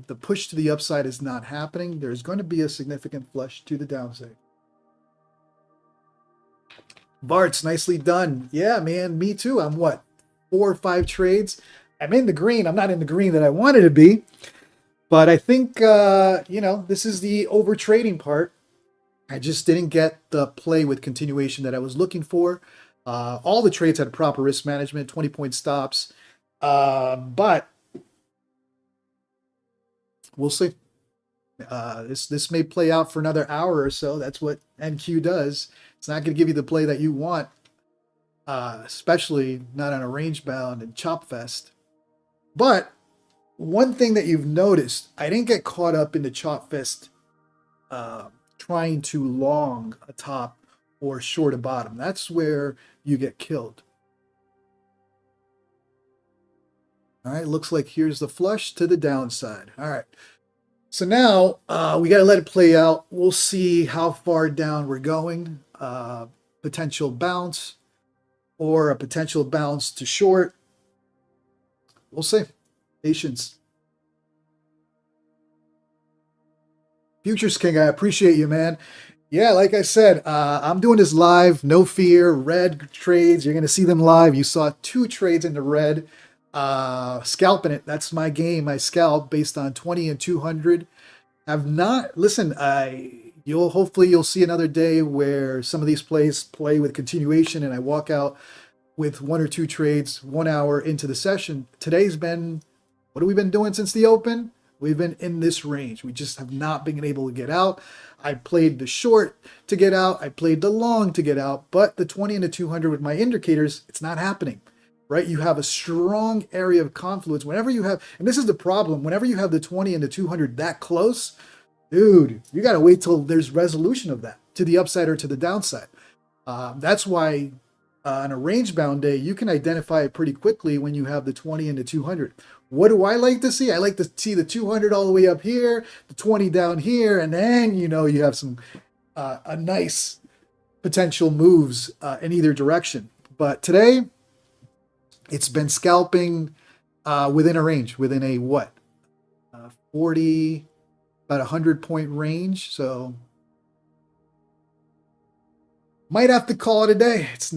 the push to the upside is not happening. There's going to be a significant flush to the downside. Bart's nicely done. Yeah, man, me too. I'm what, 4 or 5 trades? I'm in the green. I'm not in the green that I wanted to be. But I think, this is the over trading part. I just didn't get the play with continuation that I was looking for. All the trades had proper risk management, 20-point stops. But we'll see. This may play out for another hour or so. That's what NQ does. It's not going to give you the play that you want, especially not on a range bound and chop fest. But one thing that you've noticed, I didn't get caught up in the chop fest trying to long a top or short a bottom. That's where you get killed. All right, looks like here's the flush to the downside. All right. So now we got to let it play out. We'll see how far down we're going. Potential bounce or a potential bounce to short. We'll see. Patience. Futures King, I appreciate you, man. Yeah, like I said, I'm doing this live. No fear. Red trades. You're going to see them live. You saw 2 trades in the red. Scalping it. That's my game. I scalp based on 20 and 200. Have not, listen, hopefully you'll see another day where some of these plays play with continuation and I walk out with 1 or 2 trades 1 hour into the session. Today's been, what have we been doing since the open? We've been in this range. We just have not been able to get out. I played the short to get out. I played the long to get out, but the 20 and the 200 with my indicators, it's not happening. Right? You have a strong area of confluence. Whenever you have, and this is the problem, whenever you have the 20 and the 200 that close, dude, you got to wait till there's resolution of that to the upside or to the downside. That's why on a range bound day, you can identify it pretty quickly when you have the 20 and the 200. What do I like to see? I like to see the 200 all the way up here, the 20 down here, and then, you have some a nice potential moves in either direction. But today, it's been scalping within a range, within a what? 40, about 100-point range. So might have to call it a day. It's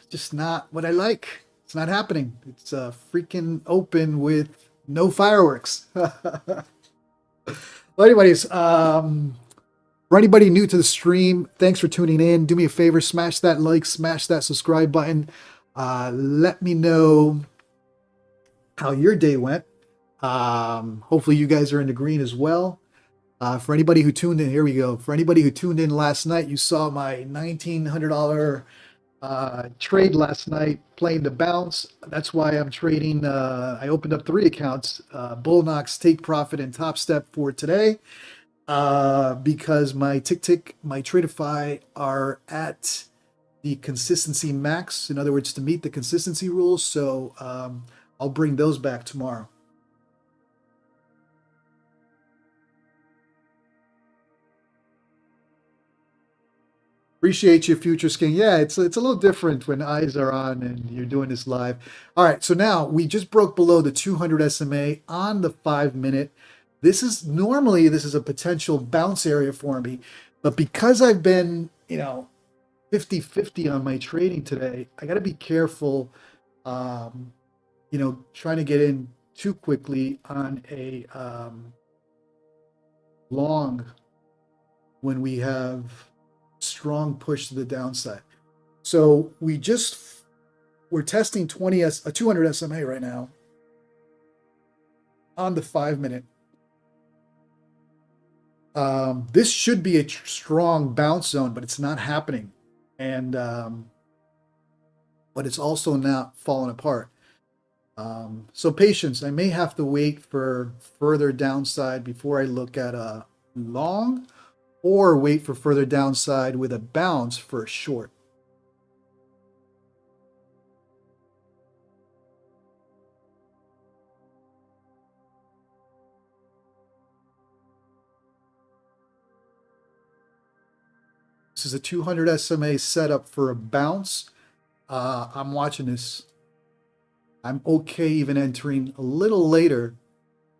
just not what I like. It's not happening. It's freaking open with no fireworks. Well, anyways, for anybody new to the stream, thanks for tuning in. Do me a favor, smash that like, smash that subscribe button. Let me know how your day went. Hopefully you guys are in the green as well. For anybody who tuned in, here we go. For anybody who tuned in last night, you saw my $1,900 trade last night playing the bounce. That's why I'm trading. I opened up 3 accounts, Bulenox, Take Profit, and Topstep for today. Because my my Tradeify are at the consistency max, in other words, to meet the consistency rules. So I'll bring those back tomorrow. Appreciate you, Futures King. Yeah, it's a little different when eyes are on and you're doing this live. All right, so now we just broke below the 200 SMA on the 5-minute. This is a potential bounce area for me, but because I've been, 50-50 on my trading today, I got to be careful, trying to get in too quickly on a long when we have strong push to the downside. So we're testing 200 SMA right now on the 5-minute. This should be a strong bounce zone, but it's not happening. And but it's also not falling apart. So patience. I may have to wait for further downside before I look at a long, or wait for further downside with a bounce for a short. This is a 200 SMA setup for a bounce. I'm watching this. I'm okay even entering a little later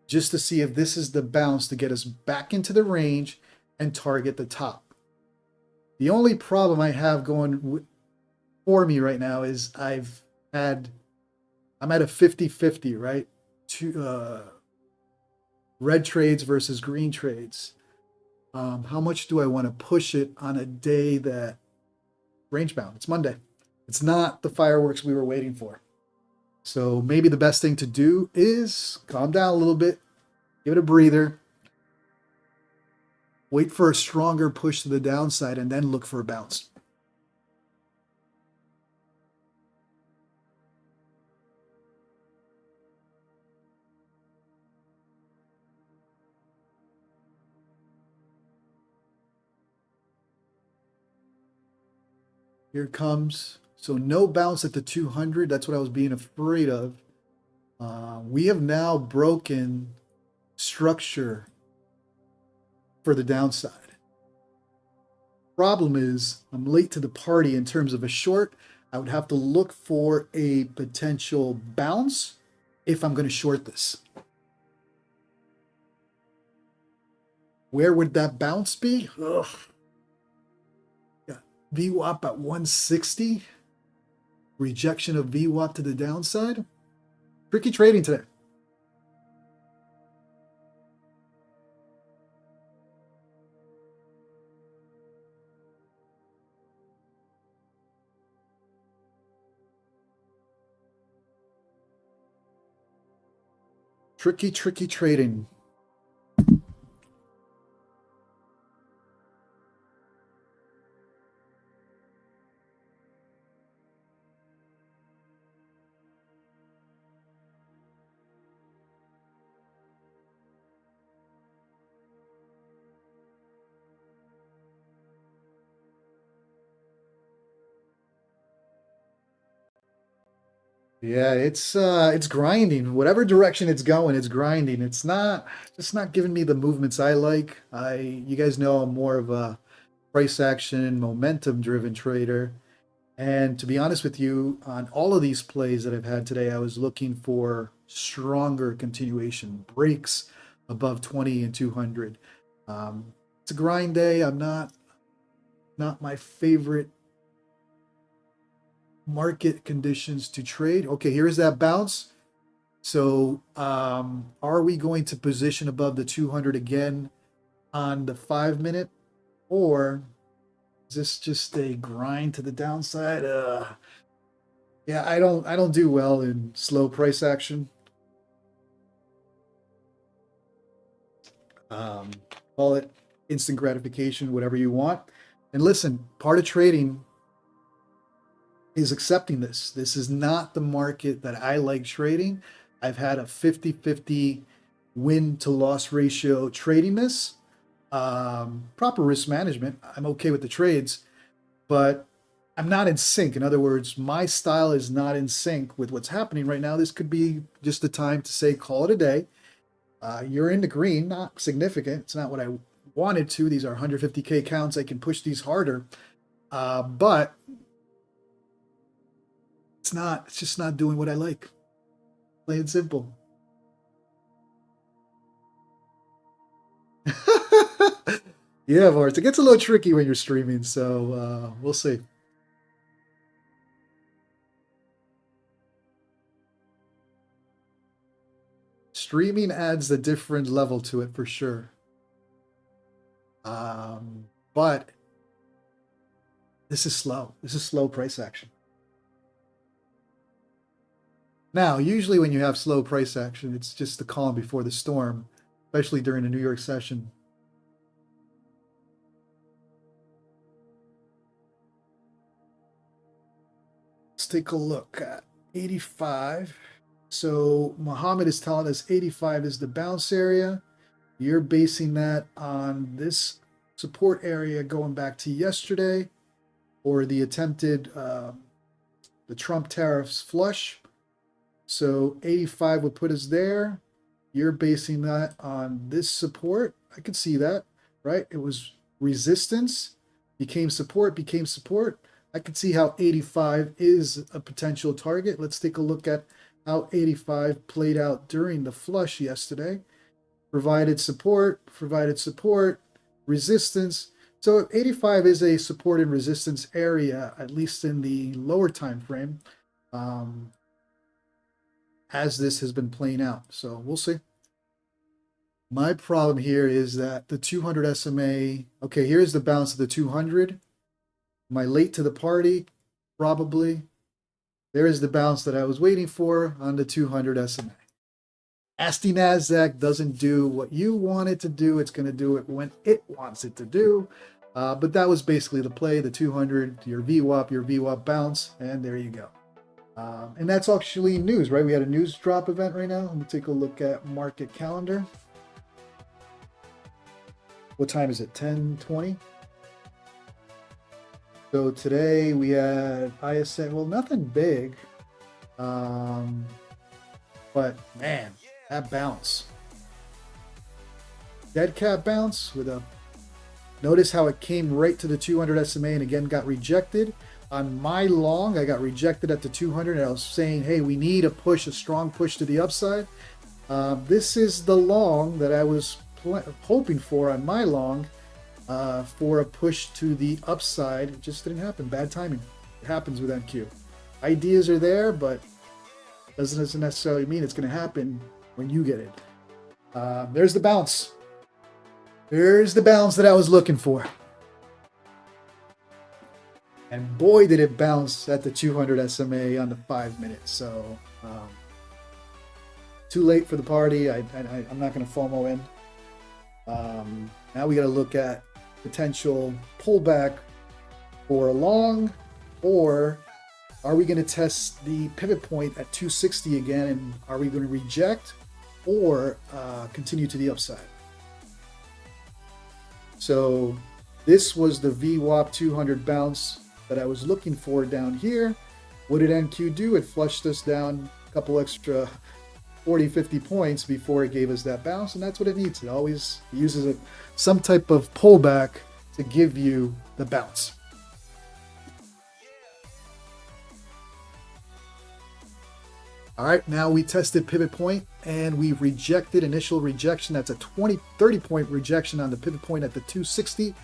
just to see if this is the bounce to get us back into the range and target the top. The only problem I have going for me right now is I'm at a 50-50, right? Red trades versus green trades. How much do I want to push it on a day that range bound? It's Monday. It's not the fireworks we were waiting for. So maybe the best thing to do is calm down a little bit, give it a breather, wait for a stronger push to the downside, and then look for a bounce. Here it comes. So no bounce at the 200. That's what I was being afraid of. We have now broken structure for the downside. Problem is, I'm late to the party in terms of a short. I would have to look for a potential bounce if I'm going to short this. Where would that bounce be? Ugh. Yeah. VWAP at 160. Rejection of VWAP to the downside. Tricky trading today. Tricky trading. Yeah, it's grinding. Whatever direction it's going, it's grinding. It's not giving me the movements I like. You guys know I'm more of a price action, momentum driven trader. And to be honest with you, on all of these plays that I've had today, I was looking for stronger continuation breaks above 20 and 200. It's a grind day. I'm not my favorite market conditions to trade. Okay, here is that bounce. So, are we going to position above the 200 again on the 5 minute, or is this just a grind to the downside? Yeah, I don't do well in slow price action. Um, Call it instant gratification, whatever you want. And listen, part of trading is accepting this. This is not the market that I like trading. I've had a 50-50 win to loss ratio trading this. Proper risk management. I'm okay with the trades, but I'm not in sync. In other words, my style is not in sync with what's happening right now. This could be just the time to say, call it a day. You're in the green, not significant. It's not what I wanted to. These are 150K counts. I can push these harder. But it's just not doing what I like. Plain and simple. Yeah, Lawrence, it gets a little tricky when you're streaming, so we'll see. Streaming adds a different level to it for sure. But this is slow. This is slow price action. Now, usually when you have slow price action, it's just the calm before the storm, especially during a New York session. Let's take a look at 85. So Muhammad is telling us 85 is the bounce area. You're basing that on this support area going back to yesterday, or the attempted the Trump tariffs flush. So 85 would put us there. You're basing that on this support. I could see that, right? It was resistance, became support, became support. I could see how 85 is a potential target. Let's take a look at how 85 played out during the flush yesterday. Provided support, resistance. So 85 is a support and resistance area, at least in the lower time frame, as this has been playing out. So we'll see. My problem here is that the 200 SMA, okay, here's the bounce of the 200. Am I late to the party? Probably. There is the bounce that I was waiting for on the 200 SMA. Nasty NASDAQ doesn't do what you want it to do. It's going to do it when it wants it to do. But that was basically the play, the 200, your VWAP bounce, and there you go. And that's actually news, right? We had a news drop event right now. Let me take a look at market calendar. What time is it? 10:20. So today we had ISA, well, nothing big. But man, that bounce. Dead cat bounce with a, notice how it came right to the 200 SMA and again got rejected. On my long, I got rejected at the 200 and I was saying, hey, we need a push, a strong push to the upside. This is the long that I was hoping for on my long for a push to the upside. It just didn't happen. Bad timing. It happens with NQ. Ideas are there, but doesn't necessarily mean it's going to happen when you get it. There's the bounce. There's the bounce that I was looking for. And boy, did it bounce at the 200 SMA on the 5 minutes. So too late for the party. I'm not going to FOMO in. Now we got to look at potential pullback for a long, or are we going to test the pivot point at 260 again, and are we going to reject or continue to the upside? So this was the VWAP 200 bounce that I was looking for down here. What did NQ do? It flushed us down a couple extra 40, 50 points before it gave us that bounce, and that's what it needs. It always uses some type of pullback to give you the bounce. All right, now we tested pivot point and we rejected initial rejection. That's a 30 point rejection on the pivot point at the 260.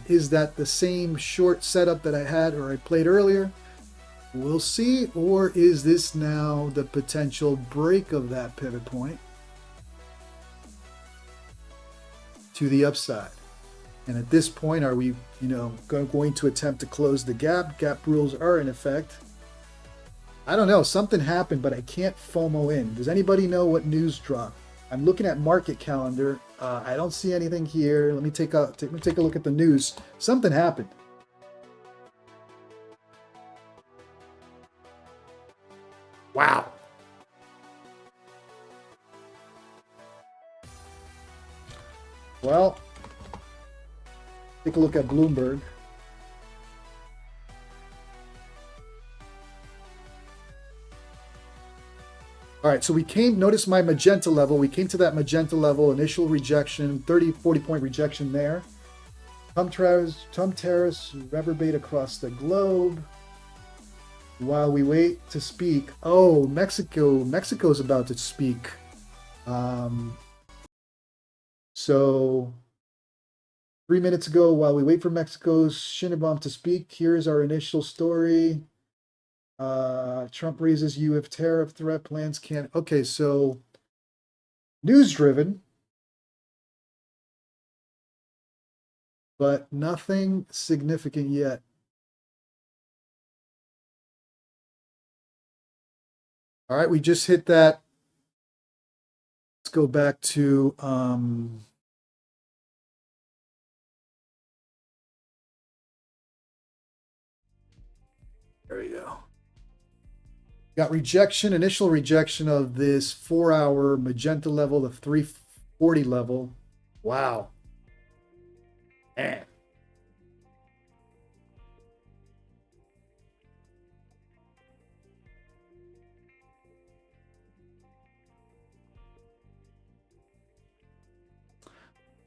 Is that the same short setup that I had or I played earlier? We'll see. Or is this now the potential break of that pivot point to the upside? And at this point, are we, going to attempt to close the gap? Gap rules are in effect. I don't know. Something happened, but I can't FOMO in. Does anybody know what news dropped? I'm looking at market calendar. I don't see anything here. Let me take a look at the news. Something happened. Wow. Well, take a look at Bloomberg. All right, so we notice my magenta level. We came to that magenta level, initial rejection, 30, 40 point rejection there. Trump tariffs reverberate across the globe. While we wait to speak, oh, Mexico's about to speak. So 3 minutes ago, while we wait for Mexico's Sheinbaum to speak, here's our initial story. Trump raises UF tariff threat plans can. Okay, so news driven, but nothing significant yet. All right, we just hit that. Let's go back to there we go. Got rejection, initial rejection of this 4-hour magenta level, the 340 level. Wow. Man.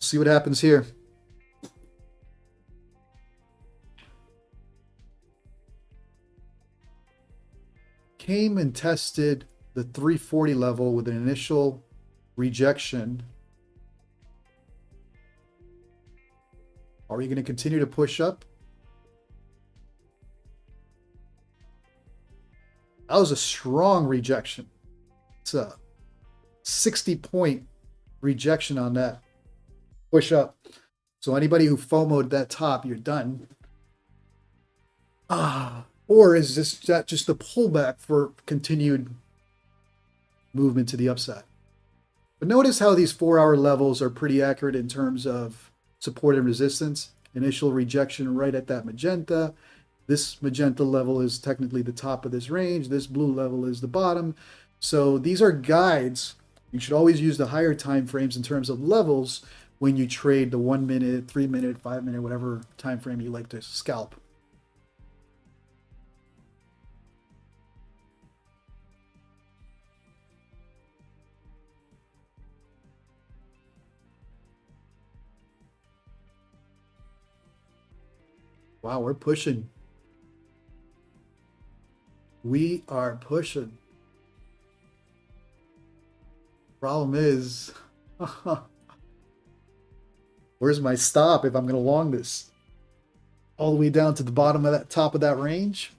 See what happens here. Came and tested the 340 level with an initial rejection. Are we going to continue to push up? That was a strong rejection. It's a 60-point rejection on that push up. So anybody who FOMO'd that top, you're done. Or is that just a pullback for continued movement to the upside? But notice how these 4-hour levels are pretty accurate in terms of support and resistance. Initial rejection right at that magenta. This magenta level is technically the top of this range. This blue level is the bottom. So these are guides. You should always use the higher time frames in terms of levels when you trade the 1 minute, 3 minute, 5 minute, whatever time frame you like to scalp. Wow, we're pushing. We are pushing. Problem is, where's my stop if I'm going to long this? All the way down to the bottom of that top of that range?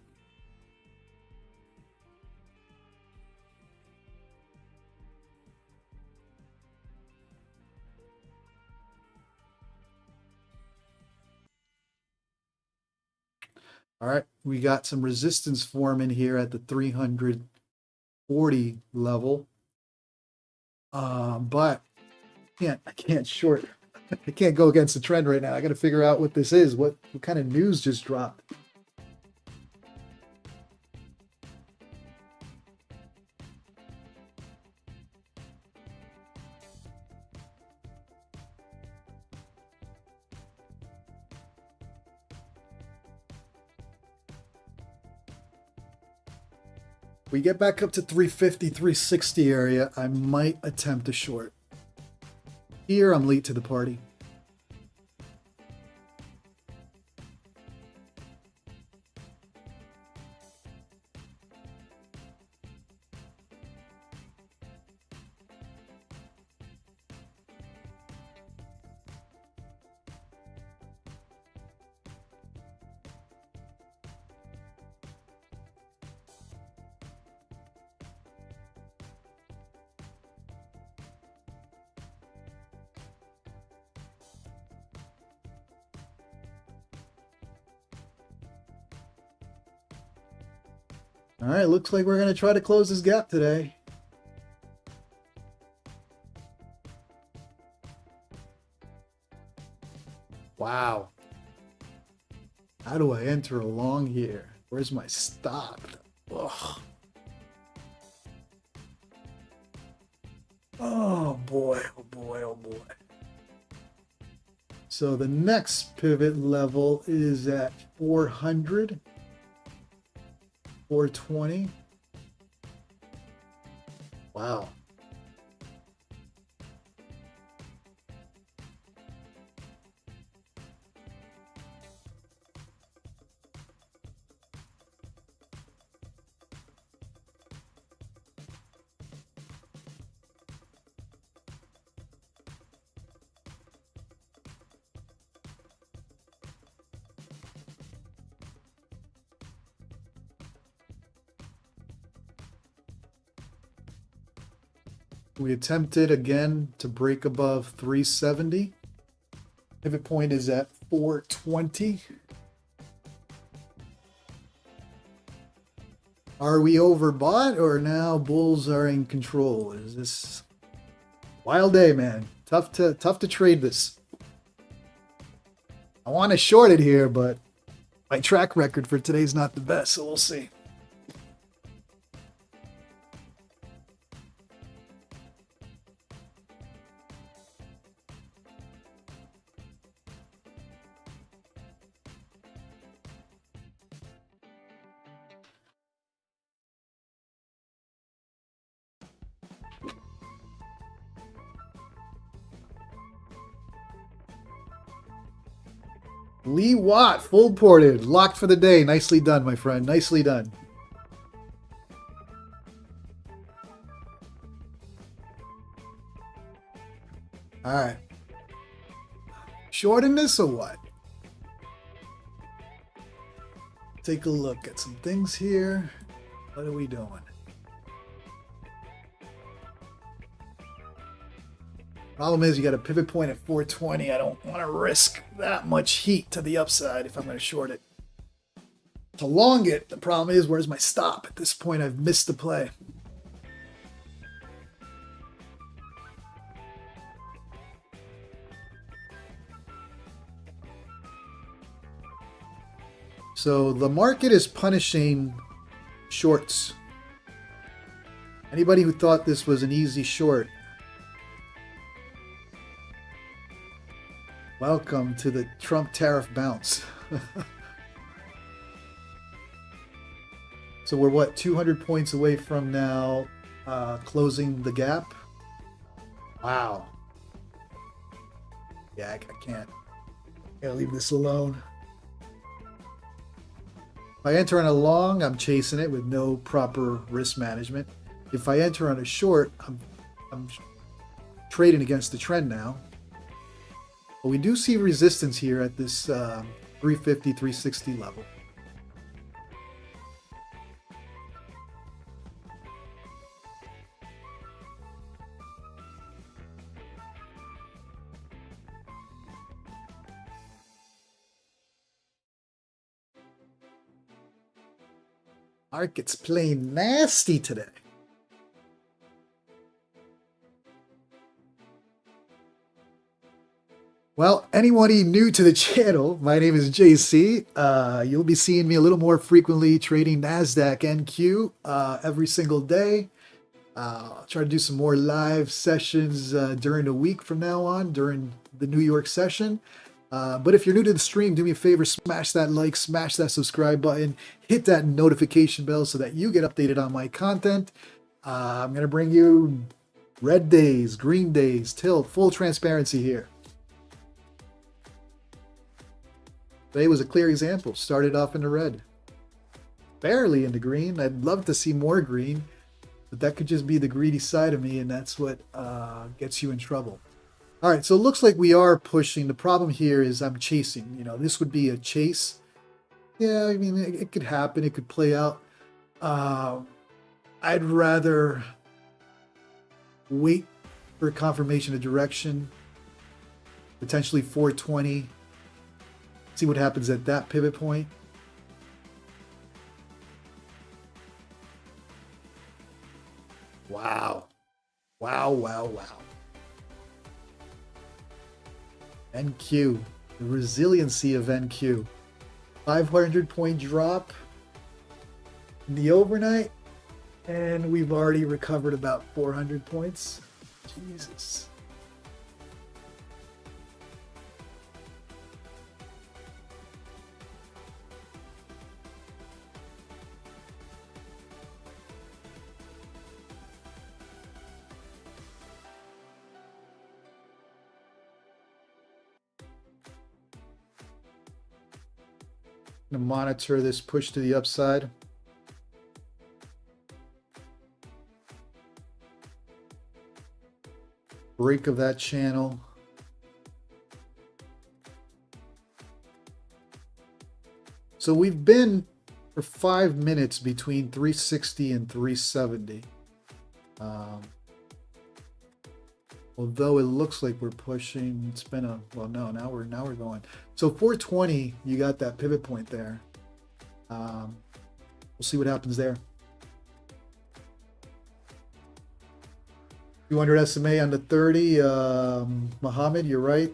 All right, we got some resistance forming here at the 340 level. But I can't short. I can't go against the trend right now. I got to figure out what this is. What kind of news just dropped? We get back up to 350, 360 area, I might attempt a short. Here, I'm late to the party. All right, looks like we're going to try to close this gap today. Wow. How do I enter along here? Where's my stop? Ugh. Oh boy, oh boy, oh boy. So the next pivot level is at 400. 420. Wow. We attempted again to break above 370. Pivot point is at 420. Are we overbought or now bulls are in control? Is this wild day, man? Tough to trade this. I want to short it here, but my track record for today's not the best, so we'll see. Lee Watt, full ported, locked for the day. Nicely done, my friend. Nicely done. All right. Shorting this or what? Take a look at some things here. What are we doing? Problem is, you got a pivot point at 420. I don't want to risk that much heat to the upside if I'm going to short it. To long it, the problem is, where's my stop? At this point, I've missed the play. So the market is punishing shorts. Anybody who thought this was an easy short, welcome to the Trump tariff bounce. So we're what, 200 points away from now closing the gap? Wow. Yeah, I can't leave this alone. If I enter on a long, I'm chasing it with no proper risk management. If I enter on a short, I'm trading against the trend now. But we do see resistance here at this 350, 360 level. Market's playing nasty today. Well, anybody new to the channel, my name is JC. You'll be seeing me a little more frequently trading NASDAQ NQ every single day. I'll try to do some more live sessions during the week from now on, during the New York session. But if you're new to the stream, do me a favor, smash that like, smash that subscribe button, hit that notification bell so that you get updated on my content. I'm going to bring you red days, green days, tilt, full transparency here. Today was a clear example. Started off in the red. Barely in the green. I'd love to see more green, but that could just be the greedy side of me, and that's what gets you in trouble. All right, so it looks like we are pushing. The problem here is I'm chasing. You know, this would be a chase. Yeah, I mean, it could happen. It could play out. I'd rather wait for confirmation of direction, potentially 420. See what happens at that pivot point. Wow. Wow, wow, wow. NQ, the resiliency of NQ. 500 point drop in the overnight, and we've already recovered about 400 points. Jesus. To monitor this push to the upside. Break of that channel. So we've been for 5 minutes between 360 and 370. Although it looks like we're pushing, it's been a, well, no, now we're going. So 420, you got that pivot point there. We'll see what happens there. 200 SMA on the 30. Mohammed, you're right.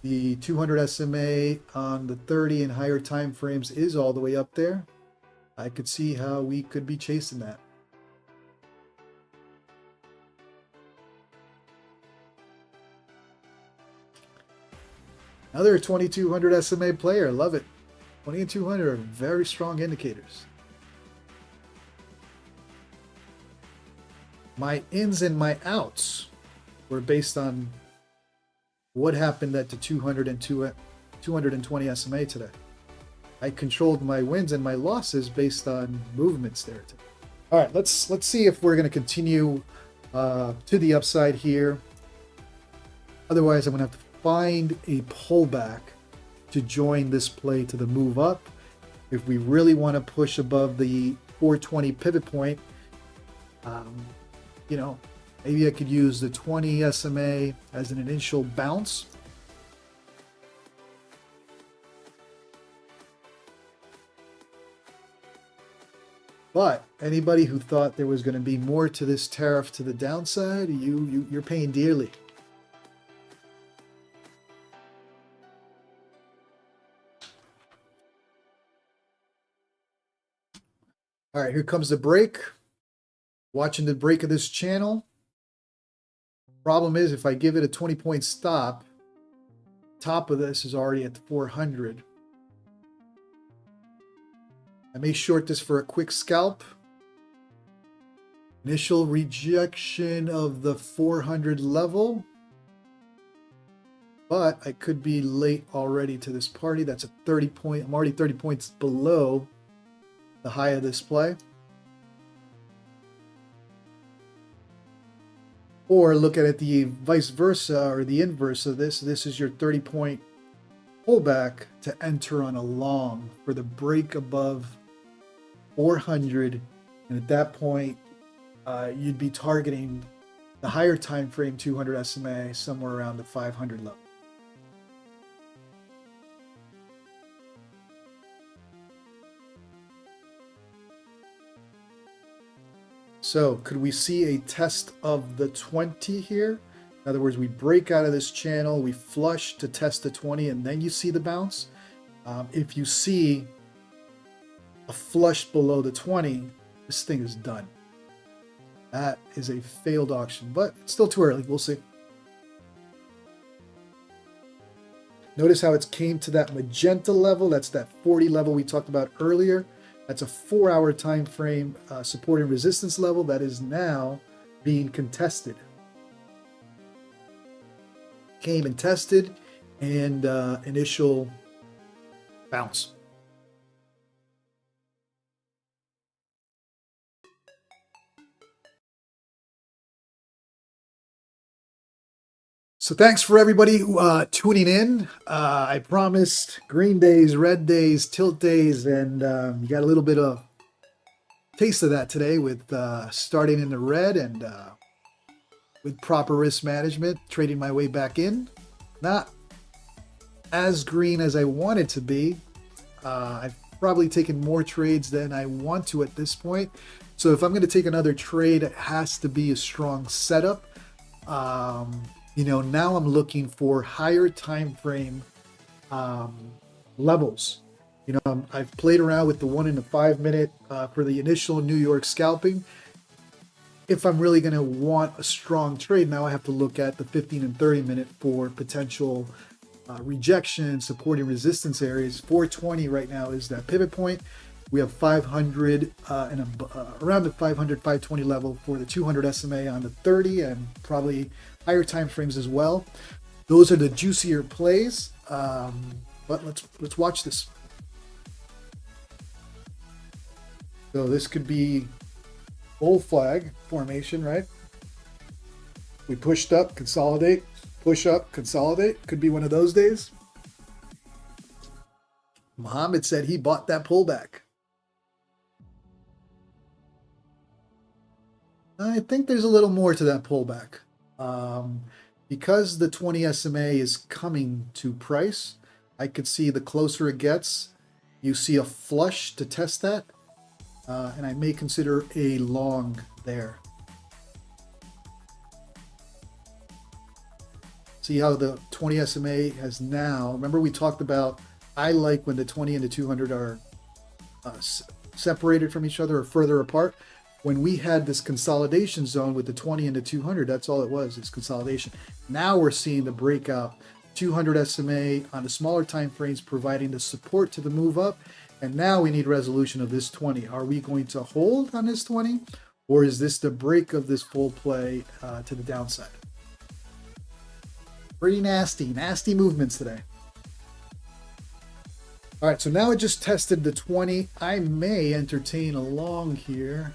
The 200 SMA on the 30 and higher time frames is all the way up there. I could see how we could be chasing that. Another 2200 SMA player, love it. 20 and 200 are very strong indicators. My ins and my outs were based on what happened at the 200 and 220 SMA today. I controlled my wins and my losses based on movements there today. All right, let's see if we're going to continue to the upside here. Otherwise, I'm going to have to find a pullback to join this play to the move up. If we really want to push above the 420 pivot point, you know, maybe I could use the 20 SMA as an initial bounce. But anybody who thought there was going to be more to this tariff to the downside, you're paying dearly. All right, here comes the break. Watching the break of this channel. Problem is, if I give it a 20-point stop, top of this is already at 400. I may short this for a quick scalp. Initial rejection of the 400 level. But I could be late already to this party. That's a 30 point. I'm already 30 points below the high of this play. Or look at it the vice versa or the inverse of this. This is your 30-point pullback to enter on a long for the break above 400, and at that point you'd be targeting the higher time frame 200 SMA somewhere around the 500 level. So could we see a test of the 20 here? In other words, we break out of this channel, we flush to test the 20, and then you see the bounce. If you see a flush below the 20, this thing is done. That is a failed auction, but it's still too early. We'll see. Notice how it came to that magenta level. That's that 40 level we talked about earlier. That's a 4-hour time frame support and resistance level that is now being contested. Came and tested, and initial bounce. So thanks for everybody tuning in. I promised green days, red days, tilt days, and you got a little bit of taste of that today with starting in the red and with proper risk management, trading my way back in. Not as green as I wanted to be. I've probably taken more trades than I want to at this point. So if I'm going to take another trade, it has to be a strong setup. You know, now I'm looking for higher time frame levels. You know, I've played around with the 1 and the 5 minute for the initial New York scalping. If I'm really going to want a strong trade, now I have to look at the 15 and 30 minute for potential rejection, supporting resistance areas. 420 right now is that pivot point. We have 500 and around the 500, 520 level for the 200 SMA on the 30 and probably higher time frames as well. Those are the juicier plays. But let's watch this. So this could be bull flag formation, right? We pushed up, consolidate, push up, consolidate. Could be one of those days. Muhammad said he bought that pullback. I think there's a little more to that pullback. Because the 20 SMA is coming to price, I could see the closer it gets, you see a flush to test that, and I may consider a long there. See how the 20 SMA has now, remember we talked about, I like when the 20 and the 200 are separated from each other or further apart. When we had this consolidation zone with the 20 and the 200, that's all it was, is consolidation. Now we're seeing the breakout, 200 SMA on the smaller time frames providing the support to the move up. And now we need resolution of this 20. Are we going to hold on this 20? Or is this the break of this full play to the downside? Pretty nasty movements today. All right, so now it just tested the 20. I may entertain a long here.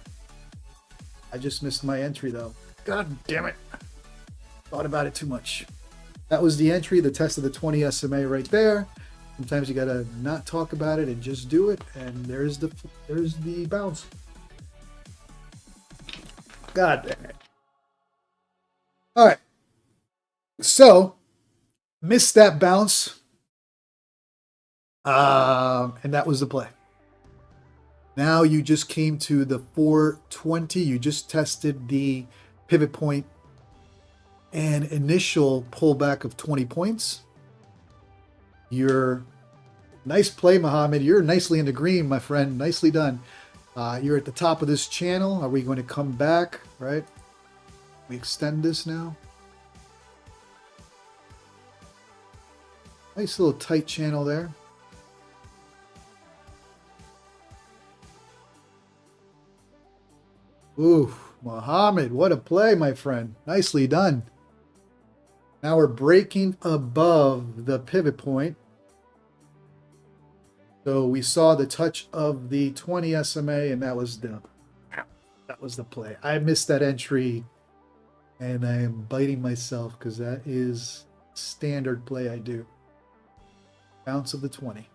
I just missed my entry though. God damn it. Thought about it too much. That was the entry, the test of the 20 SMA right there. Sometimes you gotta not talk about it and just do it, and there's the bounce. God damn it. All right. So, missed that bounce. And that was the play. Now you just came to the 420. You just tested the pivot point and initial pullback of 20 points. You're nice play, Mohammed. You're nicely in the green, my friend. Nicely done. You're at the top of this channel. Are we going to come back, right? We extend this now. Nice little tight channel there. Ooh, Mohammed, what a play, my friend. Nicely done. Now we're breaking above the pivot point. So we saw the touch of the 20 SMA, and that was the play. I missed that entry, and I am biting myself because that is standard play I do. Bounce of the 20.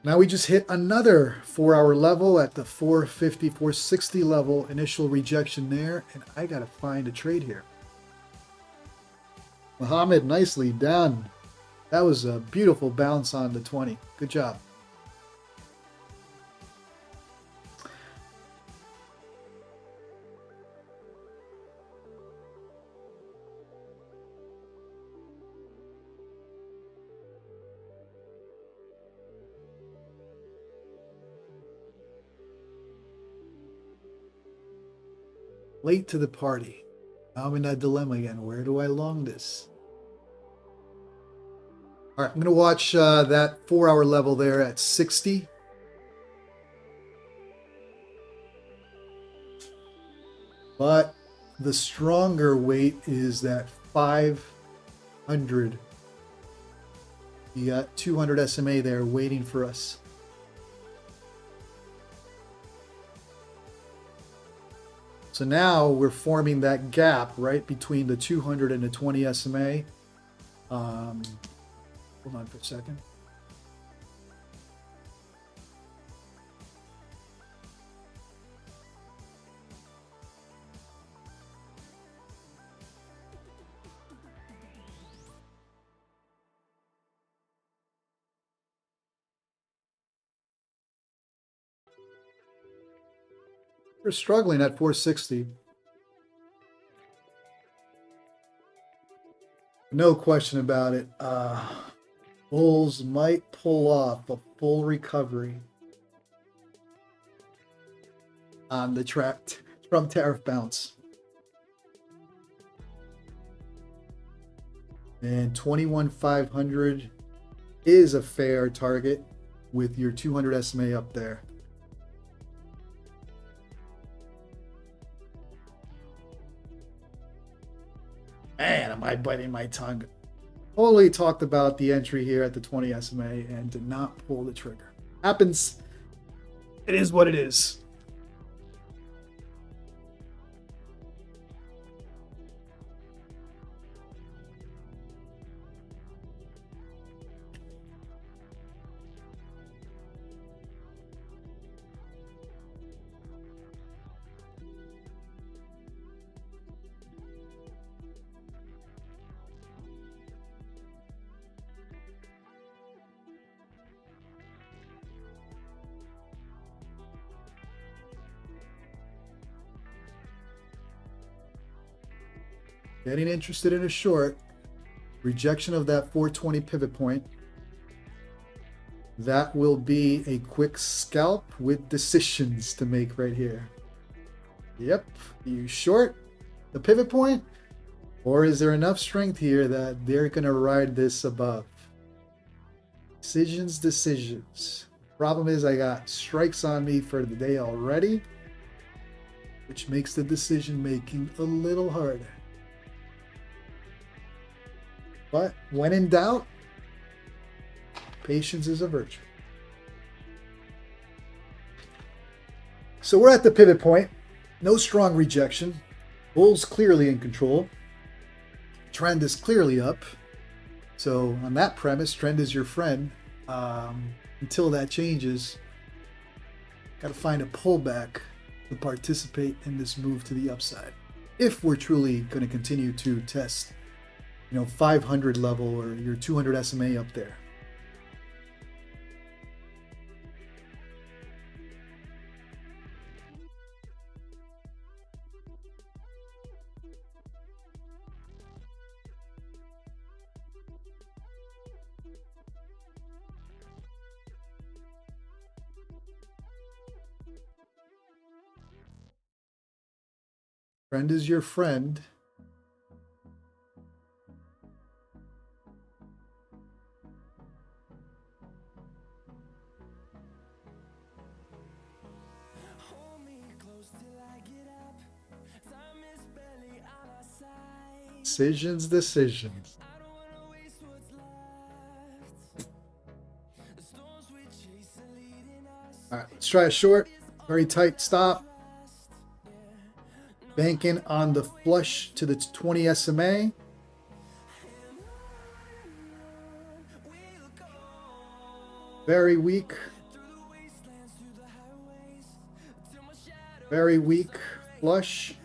Now we just hit another 4-hour level at the 450, 460 level. Initial rejection there, and I got to find a trade here. Mohammed, nicely done. That was a beautiful bounce on the 20. Good job. Late to the party. Now I'm in that dilemma again. Where do I long this? All right, I'm going to watch that 4-hour level there at 60. But the stronger weight is that 500. You got 200 SMA there waiting for us. So now we're forming that gap right between the 200 and the 20 SMA. Hold on for a second. We're struggling at 460. No question about it. Bulls might pull off a full recovery on the Trump tariff bounce. And 21,500 is a fair target with your 200 SMA up there. Man, am I biting my tongue. Totally talked about the entry here at the 20 SMA and did not pull the trigger. Happens. It is what it is. Getting interested in a short. Rejection of that 420 pivot point. That will be a quick scalp with decisions to make right here. Yep. You short the pivot point? Or is there enough strength here that they're going to ride this above? Decisions. Problem is I got strikes on me for the day already, which makes the decision making a little harder. But when in doubt, patience is a virtue. So we're at the pivot point. No strong rejection. Bulls clearly in control. Trend is clearly up. So on that premise, trend is your friend. Until that changes, got to find a pullback to participate in this move to the upside. If we're truly going to continue to test, 500 level or your 200 SMA up there. Friend is your friend. Decisions. All right, let's try a short. Very tight stop. Banking on the flush to the 20 SMA. Very weak. Very weak flush.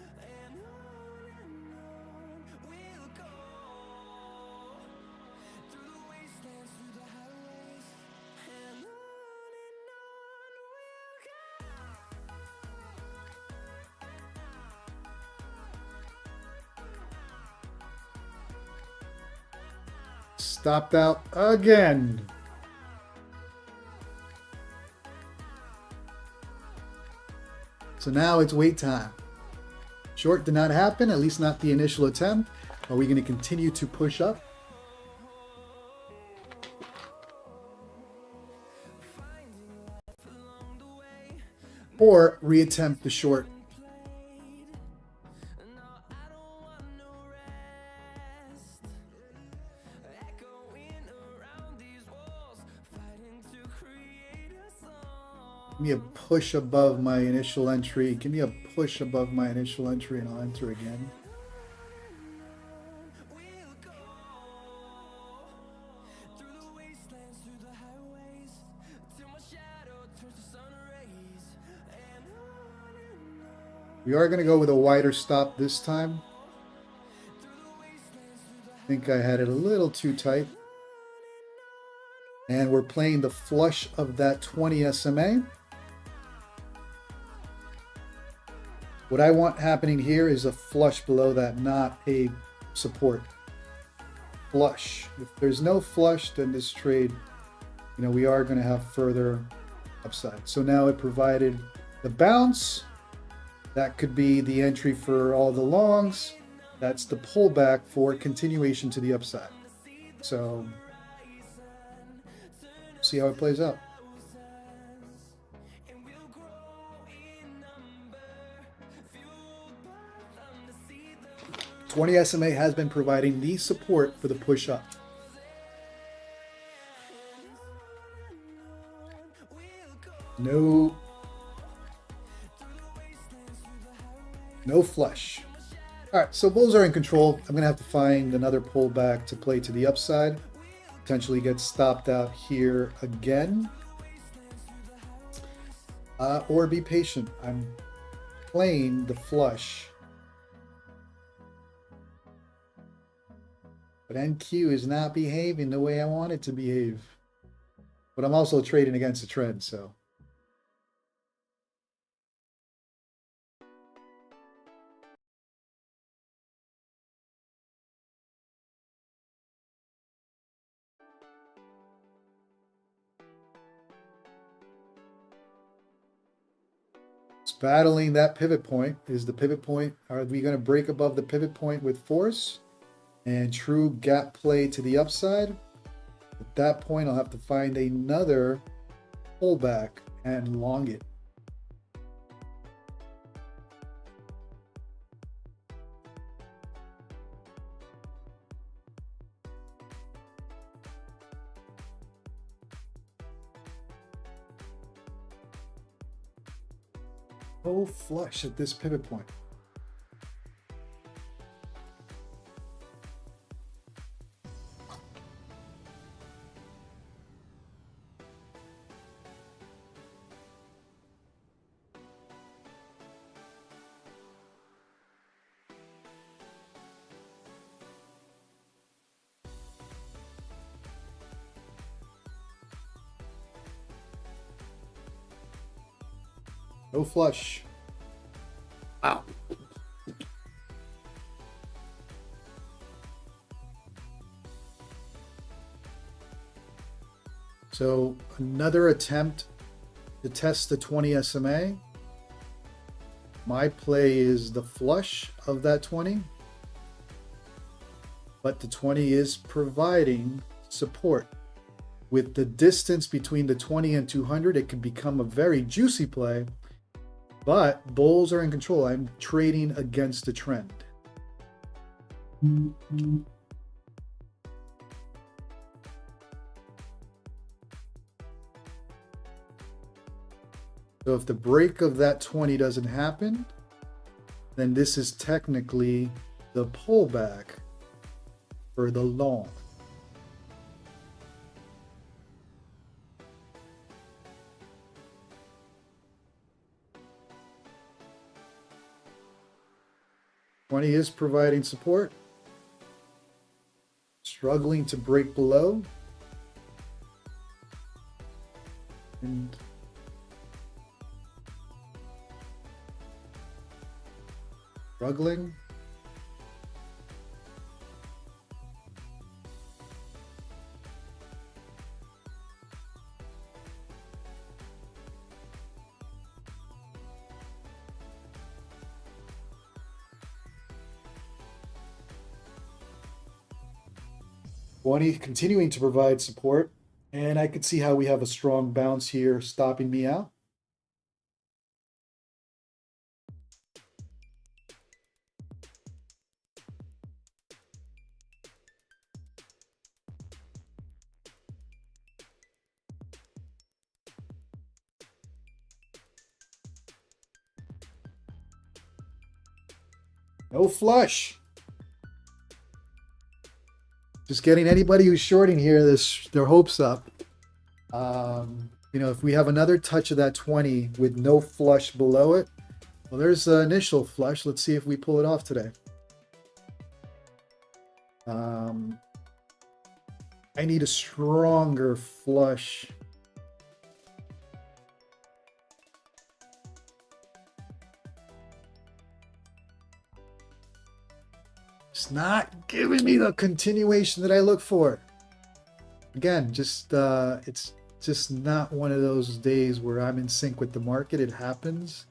Stopped out again. So now it's wait time. Short did not happen, at least not the initial attempt. Are we going to continue to push up? Or reattempt the short? Give me a push above my initial entry. Give me a push above my initial entry and I'll enter again. We are going to go with a wider stop this time. I think I had it a little too tight. And we're playing the flush of that 20 SMA. What I want happening here is a flush below that, not a support. Flush. If there's no flush, then this trade, we are going to have further upside. So now it provided the bounce. That could be the entry for all the longs. That's the pullback for continuation to the upside. So see how it plays out. $20 SMA has been providing the support for the push up. No flush. All right, so bulls are in control. I'm going to have to find another pullback to play to the upside. Potentially get stopped out here again. Or be patient. I'm playing the flush. But NQ is not behaving the way I want it to behave. But I'm also trading against the trend, so. It's battling that pivot point. Is the pivot point, are we going to break above the pivot point with force? And true gap play to the upside. At that point, I'll have to find another pullback and long it. No flush at this pivot point. No flush. Wow. So another attempt to test the 20 SMA. My play is the flush of that 20, but the 20 is providing support. With the distance between the 20 and 200, it can become a very juicy play, but bulls are in control. I'm trading against the trend. So if the break of that 20 doesn't happen, then this is technically the pullback for the long. $20 is providing support, struggling to break below, and struggling. $20 continuing to provide support, and I could see how we have a strong bounce here stopping me out. No flush. Just getting anybody who's shorting here their hopes up. You know, if we have another touch of that 20 with no flush below it, well, there's the initial flush. Let's see if we pull it off today. I need a stronger flush. It's not giving me the continuation that I look for. Again, just it's just not one of those days where I'm in sync with the market. It happens.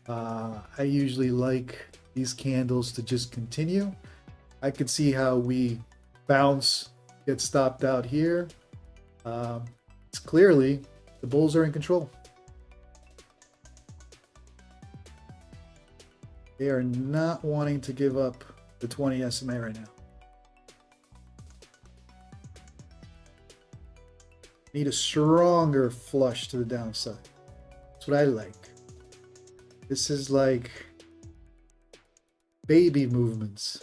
I usually like these candles to just continue. I could see how we bounce, get stopped out here. It's clearly the bulls are in control. They are not wanting to give up the 20 SMA right now. Need a stronger flush to the downside. That's what I like. This is like baby movements.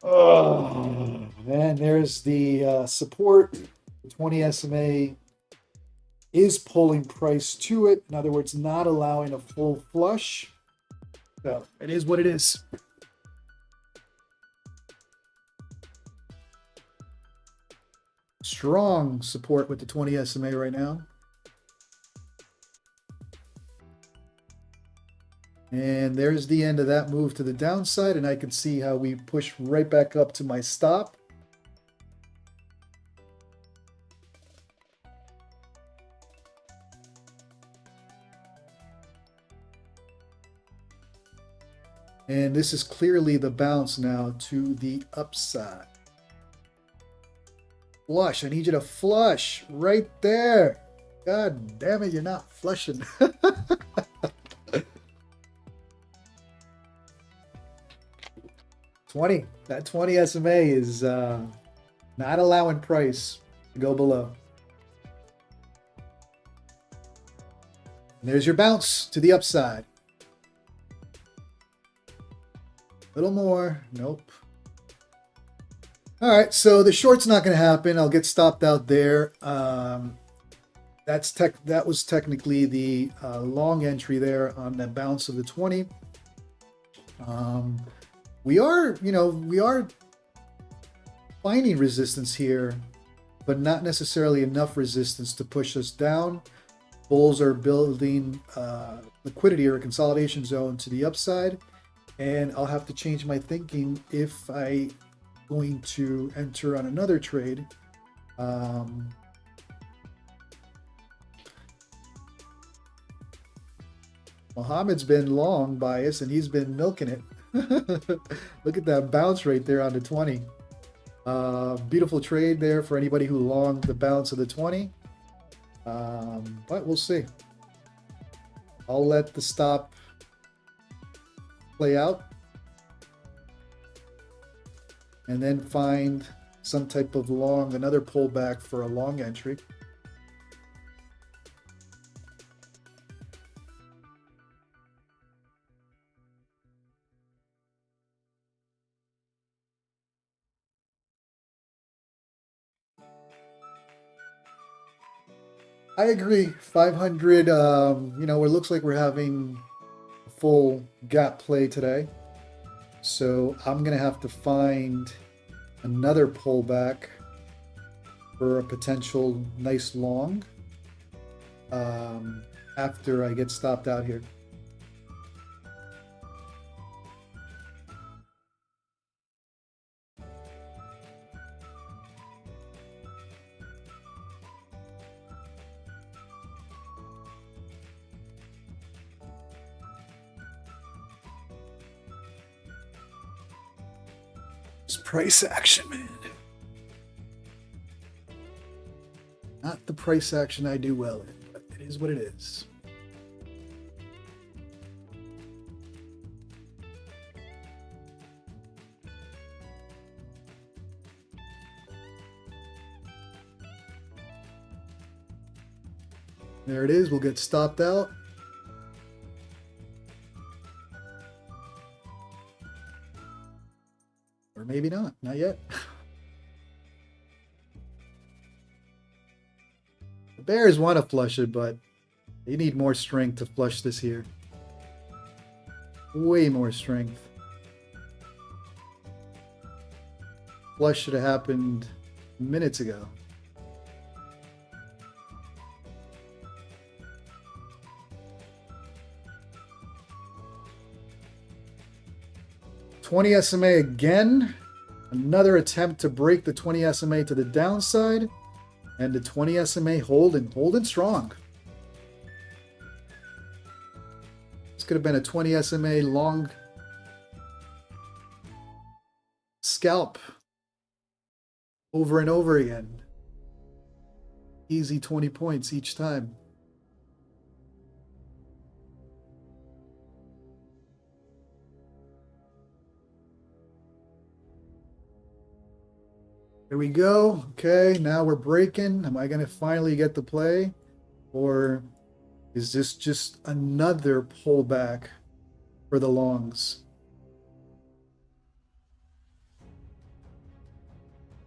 Oh, and there's the support. The 20 SMA is pulling price to it. In other words, not allowing a full flush. So it is what it is. Strong support with the 20 SMA right now. And there's the end of that move to the downside, and I can see how we push right back up to my stop. And this is clearly the bounce now to the upside. Flush. I need you to flush right there. God damn it, you're not flushing. That 20 SMA is not allowing price to go below. And there's your bounce to the upside. A little more. Nope. All right, so the short's not going to happen. I'll get stopped out there. That was technically the long entry there on the bounce of the 20. We are finding resistance here, but not necessarily enough resistance to push us down. Bulls are building liquidity or a consolidation zone to the upside, and I'll have to change my thinking if I'm going to enter on another trade. Mohammed's been long bias and he's been milking it. Look at that bounce right there on the 20. Beautiful trade there for anybody who longed the bounce of the 20. But we'll see. I'll let the stop play out and then find some type of long, another pullback for a long entry. I agree. 500, it looks like we're having a full gap play today. So I'm going to have to find another pullback for a potential nice long after I get stopped out here. It's price action, man. Not the price action I do well in, but it is what it is. There it is. We'll get stopped out. Or maybe not. Not yet. The bears want to flush it, but they need more strength to flush this here. Way more strength. Flush should have happened minutes ago. $20 SMA again. Another attempt to break the 20 SMA to the downside. And the 20 SMA holding strong. This could have been a 20 SMA long scalp over and over again. Easy 20 points each time. Here we go. Okay, now we're breaking. Am I going to finally get the play? Or is this just another pullback for the longs?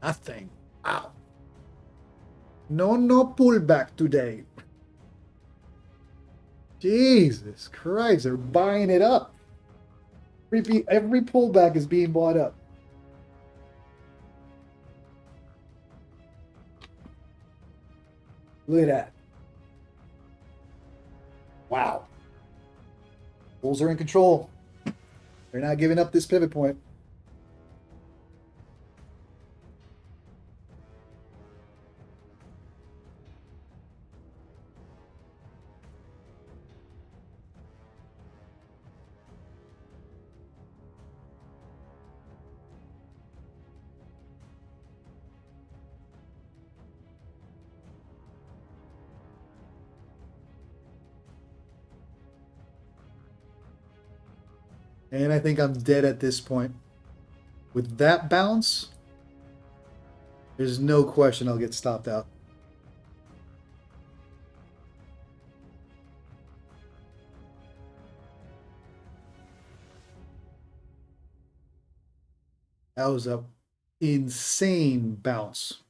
Nothing. Wow. No pullback today. Jesus Christ, they're buying it up. Every pullback is being bought up. Look at that. Wow. Bulls are in control. They're not giving up this pivot point. And I think I'm dead at this point. With that bounce, there's no question I'll get stopped out. That was a insane bounce.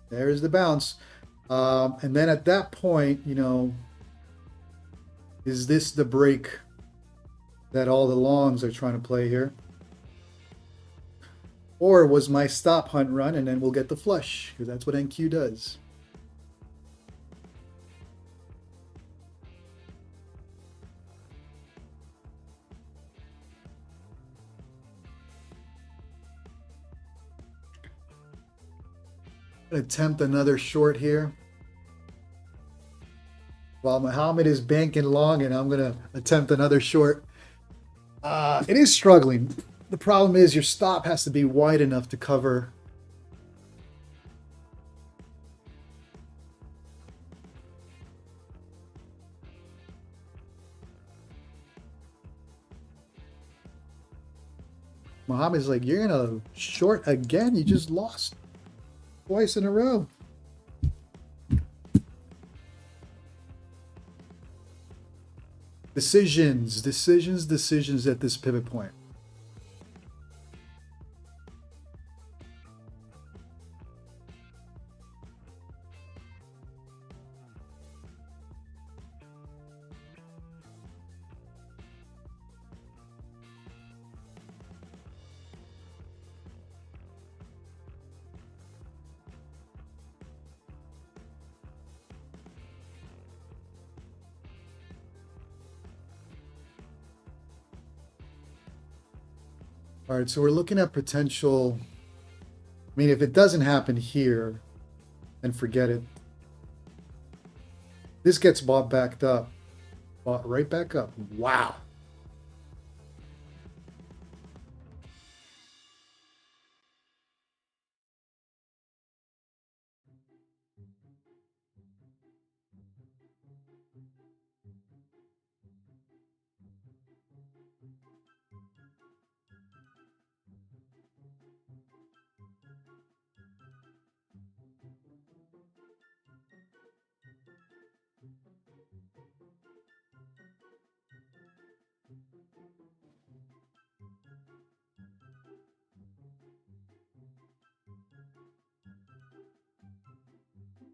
There's the bounce. And then at that point, you know, is this the break that all the longs are trying to play here? Or was my stop hunt run and then we'll get the flush, because that's what NQ does. Attempt another short here. While Muhammad is banking long, and I'm going to attempt another short. It is struggling. The problem is your stop has to be wide enough to cover. Muhammad's like, you're going to short again? You just lost twice in a row. Decisions at this pivot point. All right, so we're looking at potential. I mean, if it doesn't happen here, then forget it. This gets bought back up. Bought right back up. Wow.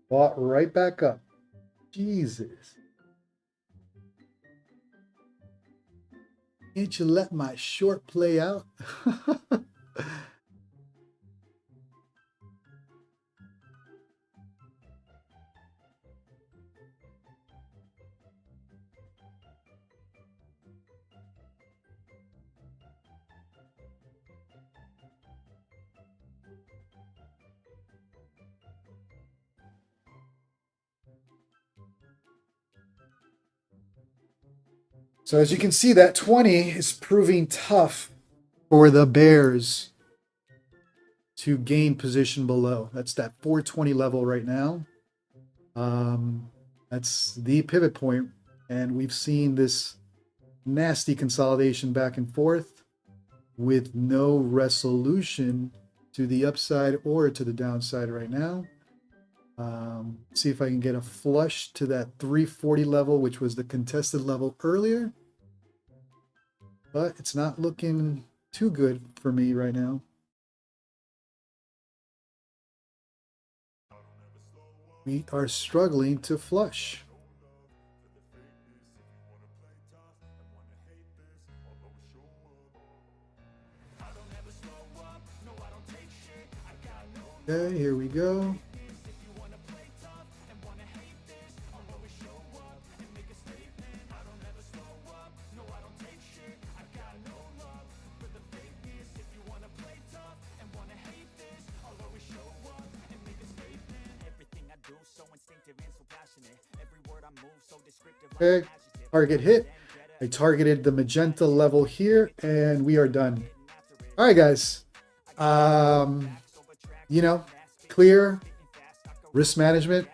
Bought right back up. Jesus. Can't you let my short play out? So as you can see, that 20 is proving tough for the bears to gain position below. That's that 420 level right now. That's the pivot point, and we've seen this nasty consolidation back and forth with no resolution to the upside or to the downside right now. See if I can get a flush to that 340 level, which was the contested level earlier. But it's not looking too good for me right now. We are struggling to flush. Okay, here we go. Okay, target hit. I targeted the magenta level here, and we are done. All right, guys. You know, clear risk management.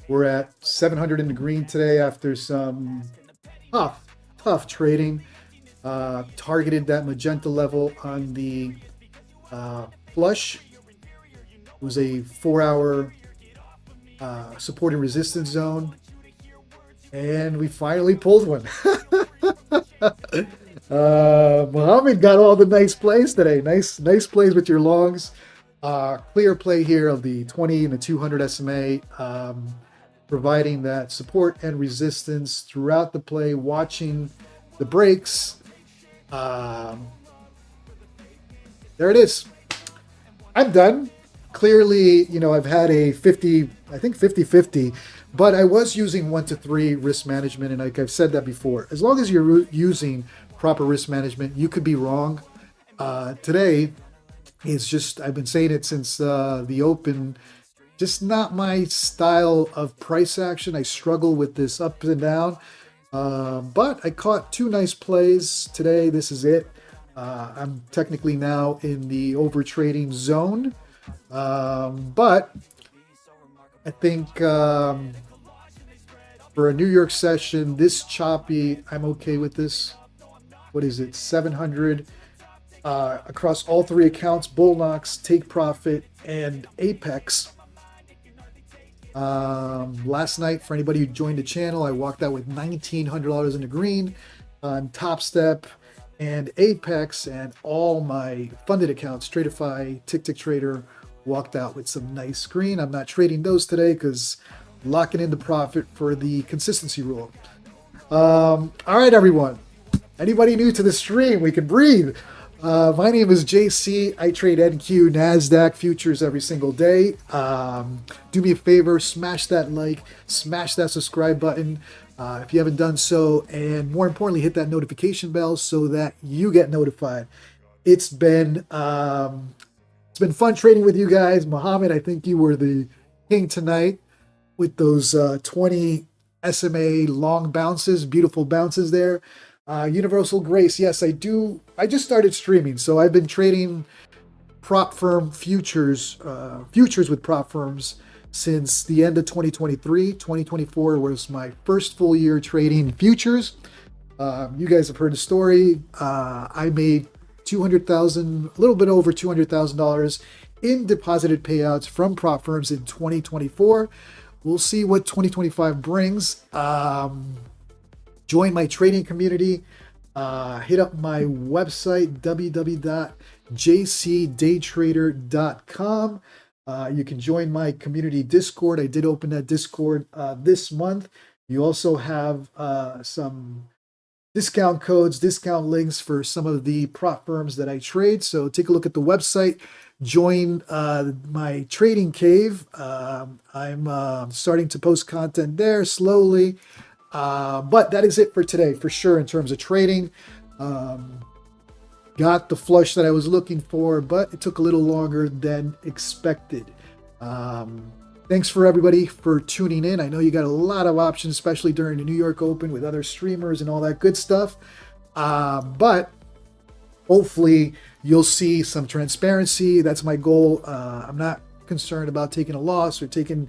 We're at 700 in the green today after some tough trading. Targeted that magenta level on the flush. It was a 4-hour support and resistance zone. And we finally pulled one. Mohammed got all the nice plays today. Nice plays with your longs. Clear play here of the 20 and the 200 SMA, providing that support and resistance throughout the play, watching the breaks. There it is. I'm done. Clearly, I've had a 50-50, but I was using 1 to 3 risk management. And like I've said that before, as long as you're using proper risk management, you could be wrong. Today, it's just, I've been saying it since the open, just not my style of price action. I struggle with this up and down. But I caught 2 nice plays today. This is it. I'm technically now in the over trading zone. But I think for a New York session, this choppy, I'm okay with this. What is it? 700 across all 3 accounts: Bulenox, Take Profit, and Apex. Last night, for anybody who joined the channel, I walked out with $1,900 in the green on Topstep and Apex, and all my funded accounts, Tradeify, Trader, walked out with some nice green. I'm not trading those today because locking in the profit for the consistency rule. All right, everyone. Anybody new to the stream, we can breathe. My name is JC. I trade NQ, NASDAQ Futures every single day. Do me a favor, smash that like, smash that subscribe button if you haven't done so, and more importantly, hit that notification bell so that you get notified. It's been fun trading with you guys. Mohammed, I think you were the king tonight with those 20 SMA long bounces, beautiful bounces there. Universal Grace, yes, I do. I just started streaming, so I've been trading prop firm futures with prop firms since the end of 2023. 2024 was my first full year trading futures. You guys have heard the story. I made $200,000, a little bit over $200,000 in deposited payouts from prop firms in 2024. We'll see what 2025 brings. Join my trading community. Hit up my website, www.jcdaytrader.com. You can join my community Discord. I did open that Discord this month. You also have some discount codes, discount links for some of the prop firms that I trade. So take a look at the website. Join my trading cave. I'm starting to post content there slowly. But that is it for today, for sure, in terms of trading. Got the flush that I was looking for, but it took a little longer than expected. Thanks for everybody for tuning in. I know you got a lot of options, especially during the New York Open with other streamers and all that good stuff. But hopefully you'll see some transparency. That's my goal. I'm not concerned about taking a loss or taking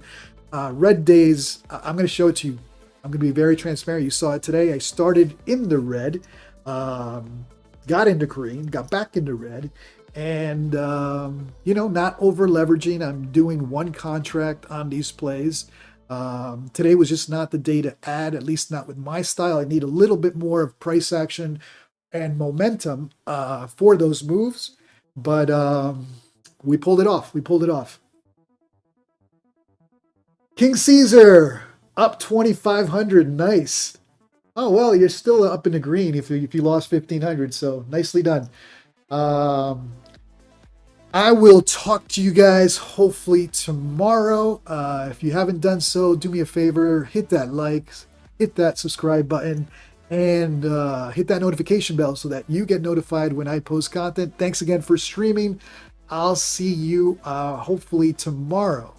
red days. I'm going to show it to you. I'm going to be very transparent. You saw it today. I started in the red, got into green, got back into red, and, not over leveraging. I'm doing one contract on these plays. Today was just not the day to add, at least not with my style. I need a little bit more of price action and momentum for those moves, but we pulled it off. King Caesar. Up 2,500, nice. Oh, well, you're still up in the green if you lost 1,500, so nicely done. I will talk to you guys hopefully tomorrow. If you haven't done so, do me a favor, hit that like, hit that subscribe button, and hit that notification bell so that you get notified when I post content. Thanks again for streaming. I'll see you hopefully tomorrow.